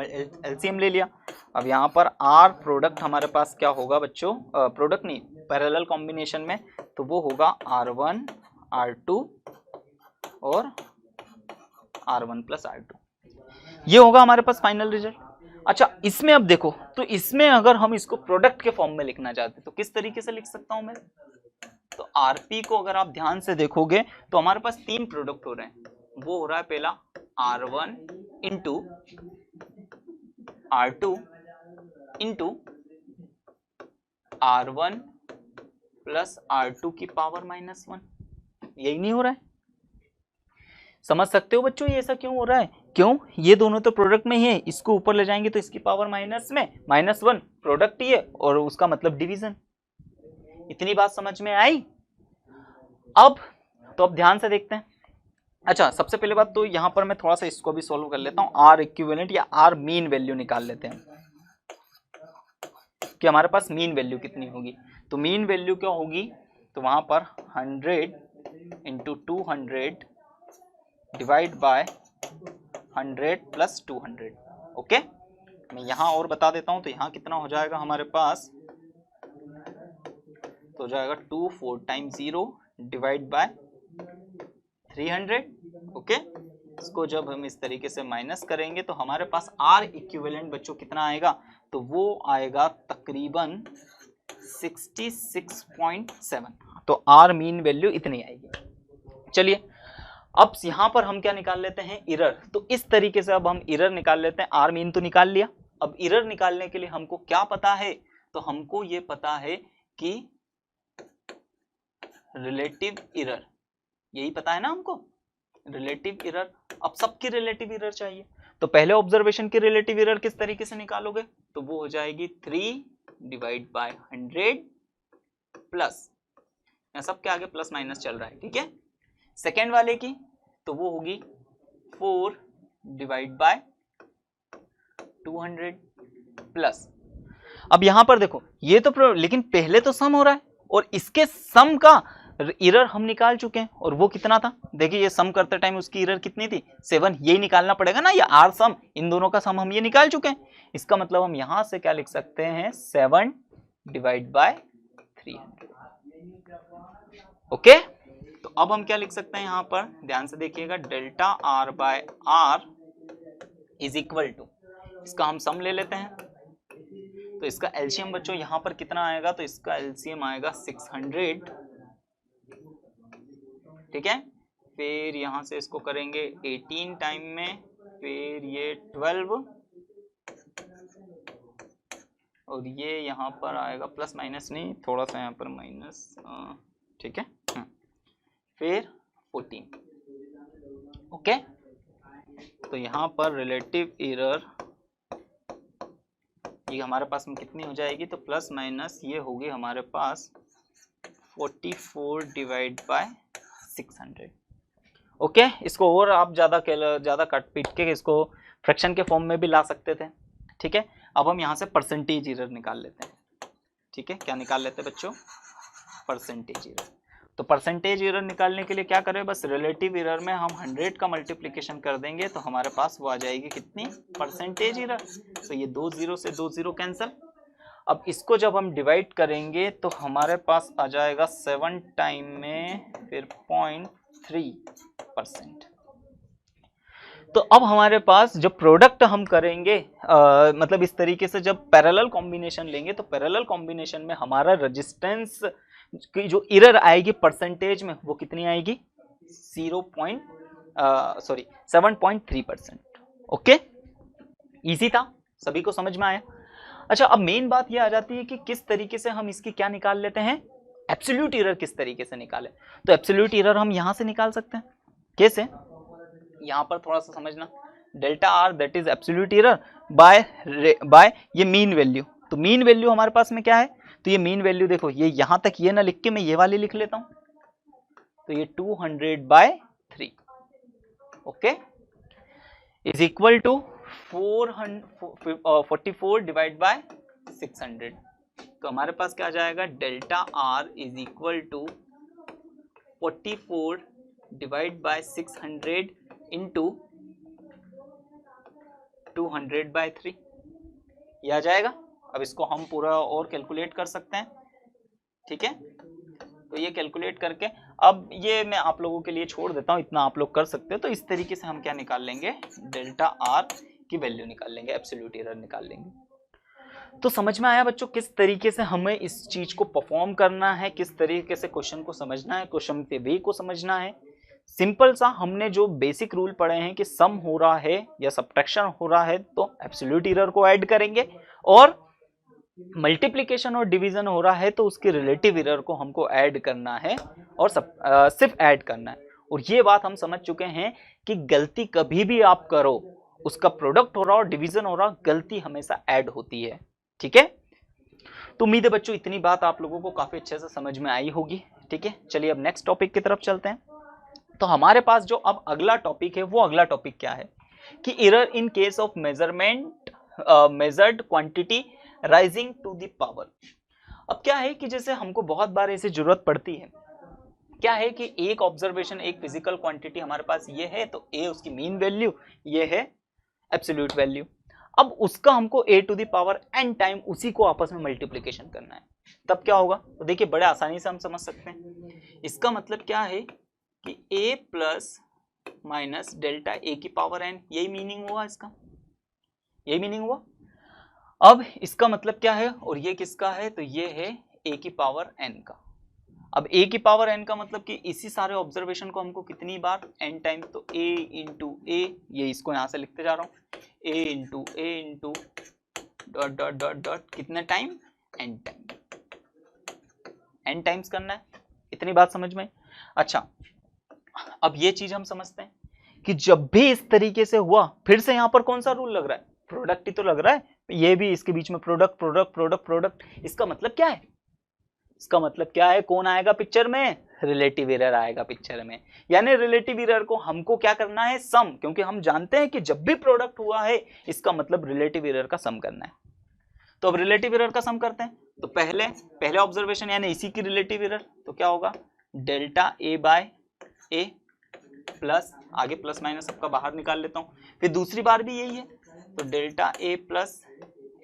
LCM ले लिया। अब यहाँ पर R प्रोडक्ट हमारे पास क्या होगा बच्चों, प्रोडक्ट नहीं, पैरेलल कॉम्बिनेशन में, तो वो होगा R1 R2 और R1 प्लस R2, ये होगा हमारे पास फाइनल रिजल्ट। अच्छा, इसमें अब देखो, तो इसमें अगर हम इसको प्रोडक्ट के फॉर्म में लिखना चाहते तो किस तरीके से लिख सकता हूं मैं, तो RP को अगर आप ध्यान से देखोगे तो हमारे पास 3 प्रोडक्ट हो रहे हैं। वो हो रहा है पहला R1 into R2 into R1 plus R2 की पावर -1, यही नहीं हो रहा है। समझ सकते हो बच्चों ये ऐसा क्यों हो रहा है, क्यों, ये दोनों तो प्रोडक्ट में ही है, इसको ऊपर ले जाएंगे तो इसकी पावर माइनस में -1, प्रोडक्ट ही है, और उसका मतलब डिवीजन। इतनी बात समझ में आई। अब तो अब ध्यान से देखते हैं। अच्छा, सबसे पहले बात तो यहां पर मैं थोड़ा सा इसको भी सॉल्व कर लेता हूं। R इक्विवेलेंट या R मीन वैल्यू निकाल लेते हैं कि हमारे पास मीन वैल्यू कितनी होगी। तो मीन वैल्यू क्या होगी, तो वहां पर 100 into 200 divide by 100 plus 200। Okay, मैं यहां और बता देता हूं, तो यहां कितना हो जाएगा हमारे पास, तो हो जाएगा 2 4 टाइम्स 0 डिवाइड बाय 300। ओके, इसको जब हम इस तरीके से माइनस करेंगे तो हमारे पास R इक्विवेलेंट बच्चों कितना आएगा, तो वो आएगा तकरीबन 66.7। तो R मीन वैल्यू इतनी आएगी। चलिए अब यहां पर हम क्या निकाल लेते हैं, एरर। तो इस तरीके से अब हम एरर निकाल लेते हैं। आर मीन तो निकाल लिया। अब एरर निकालने के लिए हमको क्या पता है, तो हमको ये पता है कि रिलेटिव एरर, यही पता है ना हमको, रिलेटिव एरर। अब सबकी रिलेटिव एरर चाहिए, तो पहले ऑब्जर्वेशन की रिलेटिव एरर किस तरीके से निकालोगे, तो वो हो जाएगी 3 डिवाइड बाय 100 प्लस, सबके आगे प्लस माइनस चल रहा है, ठीक है। सेकेंड वाले की तो वो होगी 4 डिवाइड बाय 200 प्लस। अब यहां पर देखो ये तो लेकिन पहले तो सम हो रहा है और इसके सम का एरर हम निकाल चुके हैं, और वो कितना था, देखिए ये सम करते टाइम उसकी एरर कितनी थी, 7। यही निकालना पड़ेगा ना, ये आर सम, इन दोनों का सम हम ये निकाल चुके हैं। इसका मतलब हम यहां से क्या लिख सकते हैं, 7 डिवाइड बाय 300। ओके, तो अब हम क्या लिख सकते हैं, यहां पर ध्यान से देखिएगा, delta R by R is equal to, इसका हम सम ले लेते हैं, तो इसका एलसीएम बच्चों यहां पर कितना आएगा, तो इसका एलसीएम आएगा 600, ठीक है। फिर यहां से इसको करेंगे 18 टाइम में, फिर ये 12, और ये यहाँ पर आएगा प्लस माइनस नहीं, थोड़ा सा यहाँ पर माइनस, ठीक है, फिर 14। ओके, तो यहाँ पर रिलेटिव एरर ये हमारे पास में कितनी हो जाएगी, तो प्लस माइनस ये होगी हमारे पास 44 डिवाइड बाय 600। ओके, इसको और आप ज़्यादा कट पीट के इसको फ्रैक्शन के फॉर्म में भी ला सकते थे, ठीक है। अब हम यहाँ से परसेंटेज एरर निकाल लेते हैं, ठीक है। क्या निकाल लेते हैं बच्चों, परसेंटेज एरर। तो परसेंटेज एरर निकालने के लिए क्या करें, बस रिलेटिव एरर में हम 100 का मल्टीप्लिकेशन कर देंगे, तो हमारे पास वो आ जाएगी कितनी, परसेंटेज एरर। तो ये 2 0 से 2 0 कैंसिल। अब इसको जब हम डिवाइड करेंगे तो हमारे पास आ जाएगा 7 टाइम में, फिर 0.3%। तो अब हमारे पास जब प्रोडक्ट हम करेंगे, मतलब इस तरीके से जब पैरेलल कॉम्बिनेशन लेंगे, तो पैरेलल कॉम्बिनेशन में हमारा रेजिस्टेंस की जो एरर आएगी परसेंटेज में, वो कितनी आएगी, 7.3%। ओके, इजी था, सभी को समझ में आया। अच्छा, अब मेन बात ये आ जाती है कि किस तरीके से हम इसकी क्या निकाल लेते हैं, एब्सोल्यूट एरर किस तरीके से निकाले। तो एब्सोल्यूट एरर हम यहां से निकाल सकते हैं, कैसे, यहां पर थोड़ा सा समझना, delta R that is absolute error bye ये मीन वैल्यू। तो मीन वैल्यू हमारे पास में क्या है, तो ये मीन वैल्यू देखो, ये यहां तक ये ना लिख के मैं ये वाली लिख लेता हूं, तो ये 200/3, okay, is equal to 44 divide by 600। तो हमारे पास क्या आ जाएगा, delta R is equal to 44 divide by 600 into 200/3, ये आ जाएगा। अब इसको हम पूरा और कैलकुलेट कर सकते हैं, ठीक है। तो ये कैलकुलेट करके, अब ये मैं आप लोगों के लिए छोड़ देता हूं, इतना आप लोग कर सकते हो। तो इस तरीके से हम क्या निकाल लेंगे, डेल्टा आर की वैल्यू निकाल लेंगे, एब्सोल्यूट एरर निकाल लेंगे। तो समझ में आया बच्चों किस तरीके से हमें इस चीज को परफॉर्म करना है, किस तरीके से क्वेश्चन को समझना है, क्वेश्चन के वे को समझना है। सिंपल सा हमने जो बेसिक रूल पढ़े हैं कि सम हो रहा है या सब्ट्रैक्शन हो रहा है तो एब्सोल्यूट एरर को ऐड करेंगे, और मल्टीप्लिकेशन और डिवीजन हो रहा है तो उसके रिलेटिव एरर को हमको ऐड करना है, और सिर्फ ऐड करना है। और ये बात हम समझ चुके हैं कि गलती कभी भी आप करो, उसका प्रोडक्ट हो रहा और डिवीजन हो रहा, गलती हमेशा ऐड होती है, ठीक है। तो उम्मीद है बच्चों इतनी बात आप लोगों को काफी अच्छे से समझ में आई होगी, ठीक है। चलिए अब नेक्स्ट टॉपिक की तरफ चलते हैं। तो हमारे पास जो अब अगला टॉपिक है, वो अगला टॉपिक क्या है कि error in case of measurement measured quantity rising to the power. अब क्या है कि जैसे हमको बहुत बार ऐसी जरूरत पड़ती है, क्या है कि एक ऑब्जर्वेशन, एक फिजिकल क्वांटिटी हमारे पास ये है, तो ए उसकी मीन वैल्यू, ये है एब्सोल्यूट वैल्यू। अब उसका हमको a to the power n time उसी को आपस में मल्टीप्लिकेशन करना है, तब क्या होगा, तो देखिए बड़े आसानी से हम समझ सकते हैं। इसका मतलब क्या है कि a plus minus delta a की पावर n, यही मीनिंग हुआ इसका, यही मीनिंग हुआ। अब इसका मतलब क्या है, और ये किसका है, तो ये है a की पावर n का। अब a की पावर n का मतलब कि इसी सारे ऑब्जर्वेशन को हमको कितनी बार n टाइम, तो a इंटू a, ये इसको यहां से लिखते जा रहा हूं, a into dot dot dot dot कितने time, n time, n times करना है। इतनी बात समझ में? अच्छा, अब ये चीज हम समझते हैं कि जब भी इस तरीके से हुआ, फिर से यहां पर कौन सा रूल लग रहा है, प्रोडक्ट ही तो लग रहा है, ये भी इसके बीच में प्रोडक्ट प्रोडक्ट प्रोडक्ट प्रोडक्ट। इसका मतलब क्या है, इसका मतलब क्या है, कौन आएगा पिक्चर में, रिलेटिव एरर आएगा पिक्चर में। यानी रिलेटिव एरर को हमको क्या करना है, सम, क्योंकि हम जानते हैं कि जब भी प्रोडक्ट हुआ है इसका मतलब रिलेटिव एरर का सम करना है। तो अब रिलेटिव एरर का सम करते हैं, तो पहले ऑब्जर्वेशन यानी इसी की रिलेटिव एरर, तो क्या होगा, delta A bye A plus, आगे प्लस माइनस सबका बाहर निकाल लेता हूं, फिर दूसरी बार भी यही है तो डेल्टा ए प्लस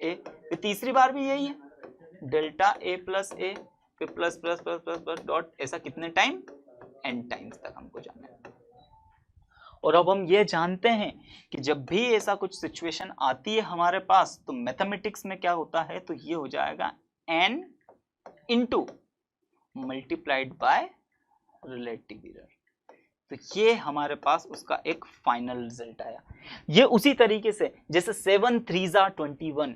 ए, फिर तीसरी बार भी यही है डेल्टा ए प्लस ए, फिर plus plus plus plus plus dot, ऐसा कितने टाइम, n टाइम्स तक हमको जाना है। और अब हम ये जानते हैं कि जब भी ऐसा कुछ सिचुएशन आती है हमारे पास, तो मैथमेटिक्स में क्या होता है, तो ये हो जाएगा n into multiplied by relative error. तो ये हमारे पास उसका एक फाइनल रिजल्ट आया। ये उसी तरीके से जैसे 7 3 21,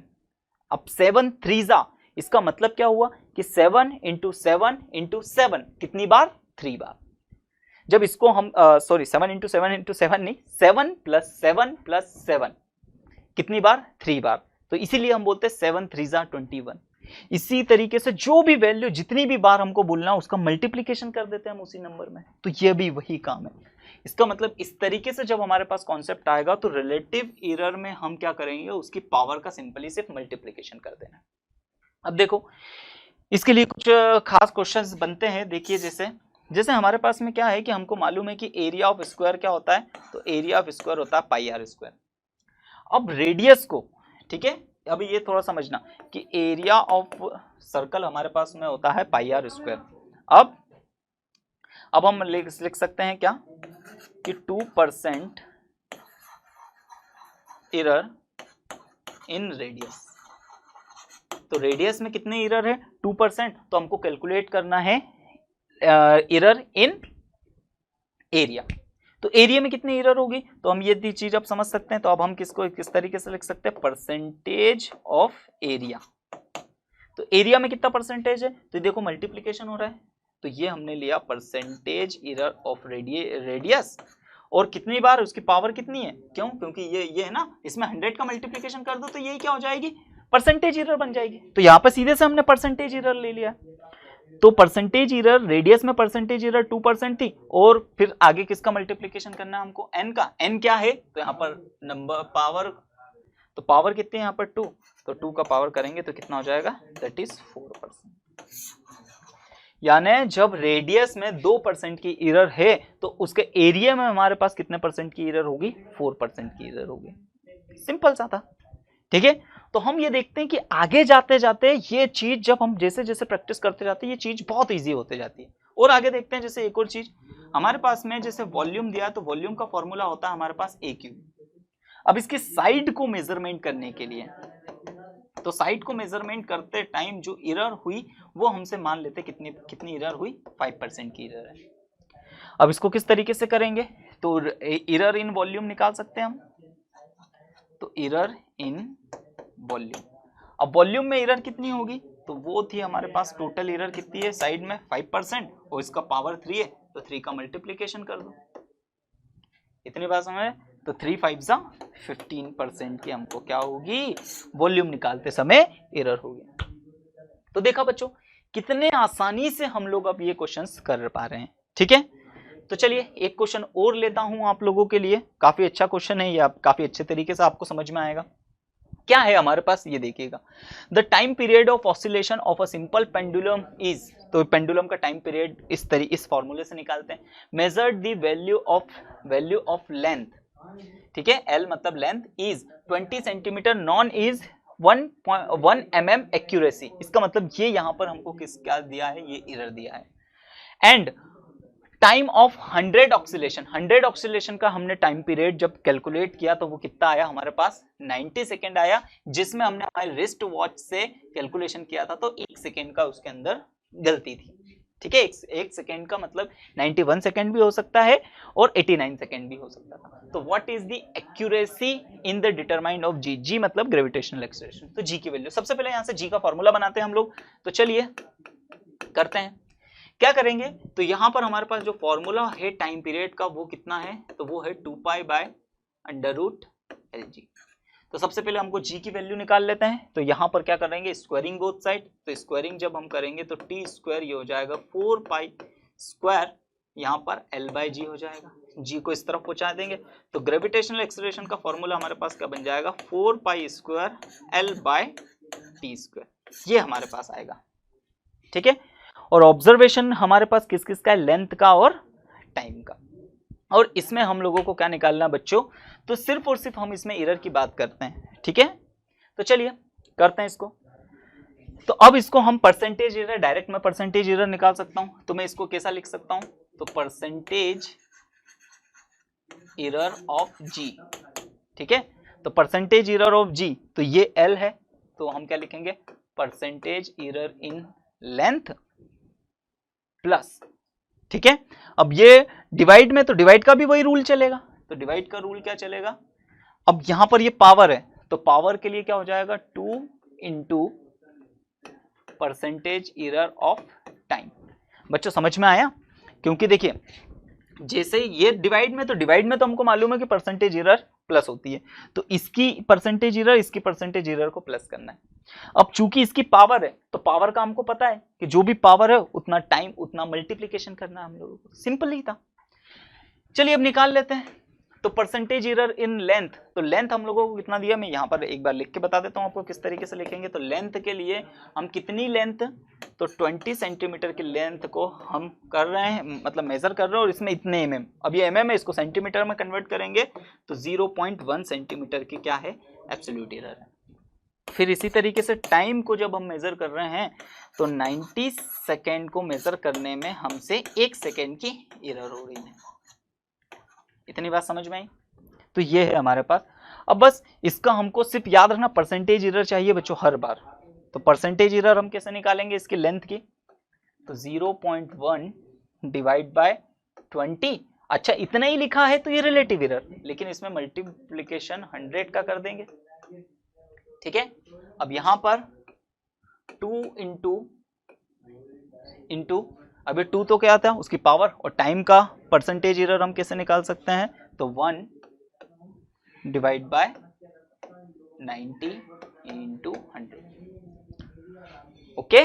अब 7 3 इसका मतलब क्या हुआ कि 7 इंटू 7 इंटू 7 कितनी बार, 3 बार। जब इसको हम 7 इंटू 7 इंटू 7 नहीं, 7 प्लस 7 कितनी बार, 3 बार। तो इसीलिए हम बोलते हैं 7 3 21। इसी तरीके से जो भी वैल्यू जितनी भी बार हमको बोलना उसका मल्टीप्लिकेशन कर देते हैं हम उसी नंबर में, तो ये भी वही काम है। इसका मतलब इस तरीके से जब हमारे पास कॉन्सेप्ट आएगा तो रिलेटिव एरर में हम क्या करेंगे, उसकी पावर का सिंपली सिर्फ मल्टीप्लिकेशन कर देना। अब देखो इसके लिए कुछ खास क्वेश्चंस बनते हैं। देखिए जैसे हमारे पास में क्या है कि हमको मालूम है कि एरिया ऑफ स्क्वायर क्या होता है, तो एरिया ऑफ स्क्वायर होता है पाई आर स्क्वायर। अब रेडियस को, ठीक है, अब ये थोड़ा समझना कि एरिया ऑफ सर्कल हमारे पास में होता है पाई आर स्क्वायर। अब हम लिख सकते हैं क्या कि 2% एरर इन रेडियस। तो रेडियस में कितने एरर है, 2%, तो हमको कैलकुलेट करना है एरर इन एरिया। तो एरिया में कितनी एरर होगी, तो हम ये चीज अब समझ सकते हैं। तो अब हम किसको किस तरीके से लिख सकते हैं, परसेंटेज ऑफ एरिया। तो एरिया में कितना परसेंटेज है, तो देखो मल्टीप्लिकेशन हो रहा है, तो ये हमने लिया परसेंटेज एरर ऑफ रेडियस, और कितनी बार, उसकी पावर कितनी है, क्यों, क्योंकि ये है ना, इसमें 100 का मल्टीप्लिकेशन कर दो तो ये क्या हो जाएगी, परसेंटेज एरर बन जाएगी। तो यहाँ पर सीधे से हमने परसेंटेज एरर ले लिया। तो परसेंटेज एरर, रेडियस में परसेंटेज एरर 2% थी, और फिर आगे किसका मल्टीप्लिकेशन करना है हमको, n का। n क्या है, तो यहाँ पर नंबर पावर, तो पावर कितनी है यहाँ पर 2, तो 2 का पावर करेंगे तो कितना हो जाएगा, दैट इज 4%। यानी जब रेडियस में 2% की एरर है तो उसके एरिया में हमारे पास कितने परसेंट की एरर होगी, 4% की एरर होगी। सिंपल सा था, ठीक है। तो हम ये देखते हैं कि आगे जाते जाते ये चीज जब हम जैसे जैसे प्रैक्टिस करते जाते हैं ये चीज बहुत इजी होते जाती है। और आगे देखते हैं, जैसे एक और चीज हमारे पास में, जैसे वॉल्यूम दिया तो वॉल्यूम का फॉर्मूला होता है हमारे पास AQ। अब इसकी साइड को मेजरमेंट करने के लिए, तो साइड को मेजरमेंट करते टाइम जो एरर हुई वो हमसे मान लेते कितनी एरर हुई, 5% की एरर है। अब इसको किस तरीके से करेंगे, तो एरर इन वॉल्यूम निकाल सकते हैं हम। तो एरर इन वॉल्यूम, अब वॉल्यूम में एरर कितनी होगी, तो वो थी हमारे पास टोटल एरर कितनी है साइड में 5%, और इसका पावर 3 है, तो 3 का मल्टीप्लिकेशन कर दो। इतनी बात समझ, तो 3 5 15% की हमको क्या होगी, वॉल्यूम निकालते समय एरर होगी। तो देखा बच्चों कितने आसानी से हम लोग अब ये क्वेश्चंस कर पा रहे हैं, ठीक है। तो चलिए एक क्वेश्चन और लेता हूं आप लोगों के लिए, काफी अच्छा क्वेश्चन है ये, आप काफी अच्छे तरीके से आपको समझ में आएगा। क्या है हमारे पास, ये देखिएगा, the time period of oscillation of a simple pendulum is, तो पेंडुलम का टाइम पीरियड इस फॉर्मूले से निकालते हैं। Measured the value of length, ठीक है, L मतलब length, is 20 centimetre, non is 1 mm accuracy. इसका मतलब ये यहां पर हमको क्या दिया है, ये एरर दिया है। And time of 100 oscillation, 100 oscillation का हमने टाइम पीरियड जब कैलकुलेट किया तो वो कितना आया हमारे पास, 90 सेकेंड आया, जिसमें हमने हमारे रिस्ट वॉच से कैलकुलेशन किया था तो 1 सेकेंड का उसके अंदर गलती थी। ठीक है, एक सेकेंड का मतलब 91 सेकेंड भी हो सकता है और 89 सेकेंड भी हो सकता था। तो what is the accuracy in the determined of g, g मतलब ग्रेविटेशनल एक्सेलरेशन। तो जी की वैल्यू सबसे पहले यहां से जी का फॉर्मूला बनाते हैं हम लोग। तो चलिए करते हैं, क्या करेंगे, तो यहां पर हमारे पास जो फॉर्मूला है टाइम पीरियड का वो कितना है, तो वो है 2 pi by under root l g. तो सबसे पहले हमको जी की वैल्यू निकाल लेते हैं। तो यहां पर क्या करेंगे, स्क्वायरिंग बोथ साइड। तो स्क्वायरिंग जब हम करेंगे तो टी स्क्वायर ये हो जाएगा 4 पाई स्क्वायर, यहाँ पर एल बाय जी हो जाएगा। जी को इस तरफ पहुंचा देंगे तो ग्रेविटेशनल एक्सेलरेशन का फॉर्मूला हमारे पास क्या बन जाएगा, 4 pi square L by T square, ये हमारे पास आएगा। ठीक है, और ऑब्जर्वेशन हमारे पास किस किस का है, लेंथ का और टाइम का। और इसमें हम लोगों को क्या निकालना बच्चों, तो सिर्फ और सिर्फ हम इसमें एरर की बात करते हैं। ठीक है, तो चलिए करते हैं इसको। तो अब इसको हम परसेंटेज एरर, डायरेक्ट मैं परसेंटेज एरर निकाल सकता हूं। तो मैं इसको कैसा लिख सकता हूं, तो परसेंटेज एरर ऑफ जी। ठीक है, तो परसेंटेज एरर ऑफ जी, तो ये एल है, तो हम क्या लिखेंगे, percentage error in length plus. ठीक है, अब ये डिवाइड में, तो डिवाइड का भी वही रूल चलेगा। तो डिवाइड का रूल क्या चलेगा, अब यहां पर ये पावर है तो पावर के लिए क्या हो जाएगा, 2 into percentage error of time. बच्चों समझ में आया, क्योंकि देखिए जैसे ये डिवाइड में, तो डिवाइड में तो हमको मालूम है कि परसेंटेज एरर प्लस होती है, तो इसकी परसेंटेज एरर, इसकी परसेंटेज एरर को प्लस करना है। अब चूंकि इसकी पावर है तो पावर का हमको पता है कि जो भी पावर है उतना टाइम उतना मल्टीप्लीकेशन करना है हम लोगों को, सिंपल ही था। चलिए अब निकाल लेते हैं। तो परसेंटेज एरर इन लेंथ, तो लेंथ हम लोगों को कितना दिया, मैं यहाँ पर एक बार लिख के बता देता हूँ आपको किस तरीके से लिखेंगे। तो लेंथ के लिए हम कितनी लेंथ, तो 20 सेंटीमीटर की लेंथ को हम कर रहे हैं, मतलब मेजर कर रहे हैं, और इसमें इतने एमएम, अब ये एमएम है, इसको सेंटीमीटर में कन्वर्ट करेंगे तो 0.1 सेंटीमीटर की क्या है, एब्सोल्यूट एरर है। फिर इसी तरीके से टाइम को जब हम मेजर कर रहे हैं तो 90 सेकेंड को मेजर करने में हमसे 1 सेकेंड की एरर हो रही है। इतनी बात समझ में आई, तो ये है हमारे पास। अब बस इसका हमको सिर्फ याद रखना, परसेंटेज एरर चाहिए बच्चों हर बार। तो परसेंटेज एरर हम कैसे निकालेंगे इसकी लेंथ की, तो 0.1 डिवाइड बाय 20। अच्छा इतना ही लिखा है तो ये रिलेटिव एरर, लेकिन इसमें मल्टीप्लिकेशन 100 का कर देंगे। ठीक है, अब यहां पर 2 इंटू अभी 2 तो क्या आता है उसकी पावर, और टाइम का परसेंटेज एरर हम कैसे निकाल सकते हैं, तो 1 डिवाइड बाय 90 इंटू 100। ओके,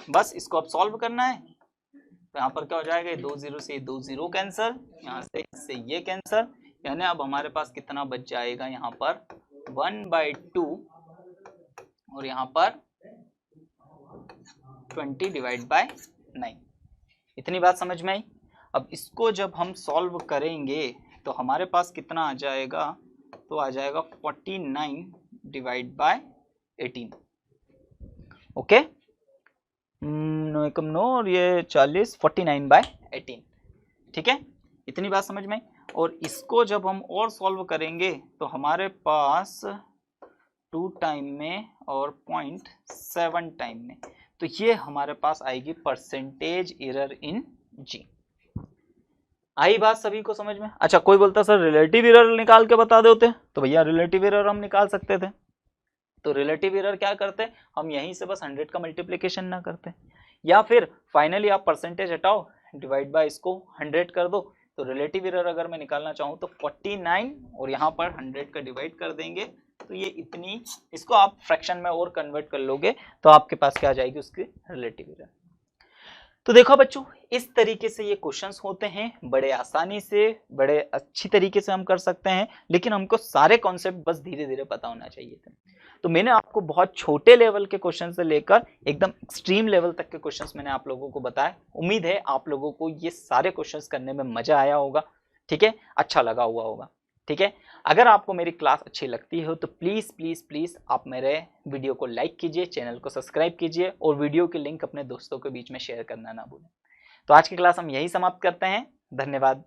बस इसको अब सॉल्व करना है। तो यहाँ पर क्या हो जाएगा, 2 0 से 2 0 कैंसल, यहाँ से इससे ये कैंसल, यानी अब हमारे पास कितना बच जाएगा, यहाँ पर 1/2 और यहाँ पर 20 डिवाइड बाय 9। इतनी बात समझ में आई। अब इसको जब हम सॉल्व करेंगे तो हमारे पास कितना आ जाएगा, तो आ जाएगा 49 divide by 18। Okay, no Ekam no, और ये 40, 49 बाय 18। ठीक है, इतनी बात समझ में आई। और इसको जब हम और सॉल्व करेंगे तो हमारे पास 2 टाइम में और 0.7 टाइम में, तो ये हमारे पास आएगी परसेंटेज एरर इन जी। आई बात सभी को समझ में। अच्छा कोई बोलता सर रिलेटिव एरर निकाल के बता देते, तो भैया रिलेटिव एरर हम निकाल सकते थे। तो रिलेटिव एरर क्या करते, हम यहीं से बस 100 का मल्टीप्लिकेशन ना करते, या फिर फाइनली आप परसेंटेज हटाओ, डिवाइड बाय इसको 100 कर दो। तो रिलेटिव एरर अगर मैं निकालना चाहूँ तो 49 और यहाँ पर 100 का डिवाइड कर देंगे, तो ये इतनी, इसको आप फ्रैक्शन में और कन्वर्ट कर लोगे तो आपके पास क्या आ जाएगी उसकी रिलेटिव एरर। तो देखो बच्चों, इस तरीके से ये क्वेश्चंस होते हैं, बड़े आसानी से, बड़े अच्छी तरीके से हम कर सकते हैं, लेकिन हमको सारे कॉन्सेप्ट बस धीरे धीरे पता होना चाहिए थे। तो मैंने आपको बहुत छोटे लेवल के क्वेश्चन से लेकर एकदम एक्सट्रीम लेवल तक के क्वेश्चंस मैंने आप लोगों को बताया। उम्मीद है आप लोगों को ये सारे क्वेश्चंस करने में मजा आया होगा। ठीक है, अच्छा लगा हुआ होगा। ठीक है, अगर आपको मेरी क्लास अच्छी लगती हो तो प्लीज़ प्लीज़ प्लीज़ आप मेरे वीडियो को लाइक कीजिए, चैनल को सब्सक्राइब कीजिए और वीडियो की लिंक अपने दोस्तों के बीच में शेयर करना ना भूलें। तो आज की क्लास हम यही समाप्त करते हैं। धन्यवाद।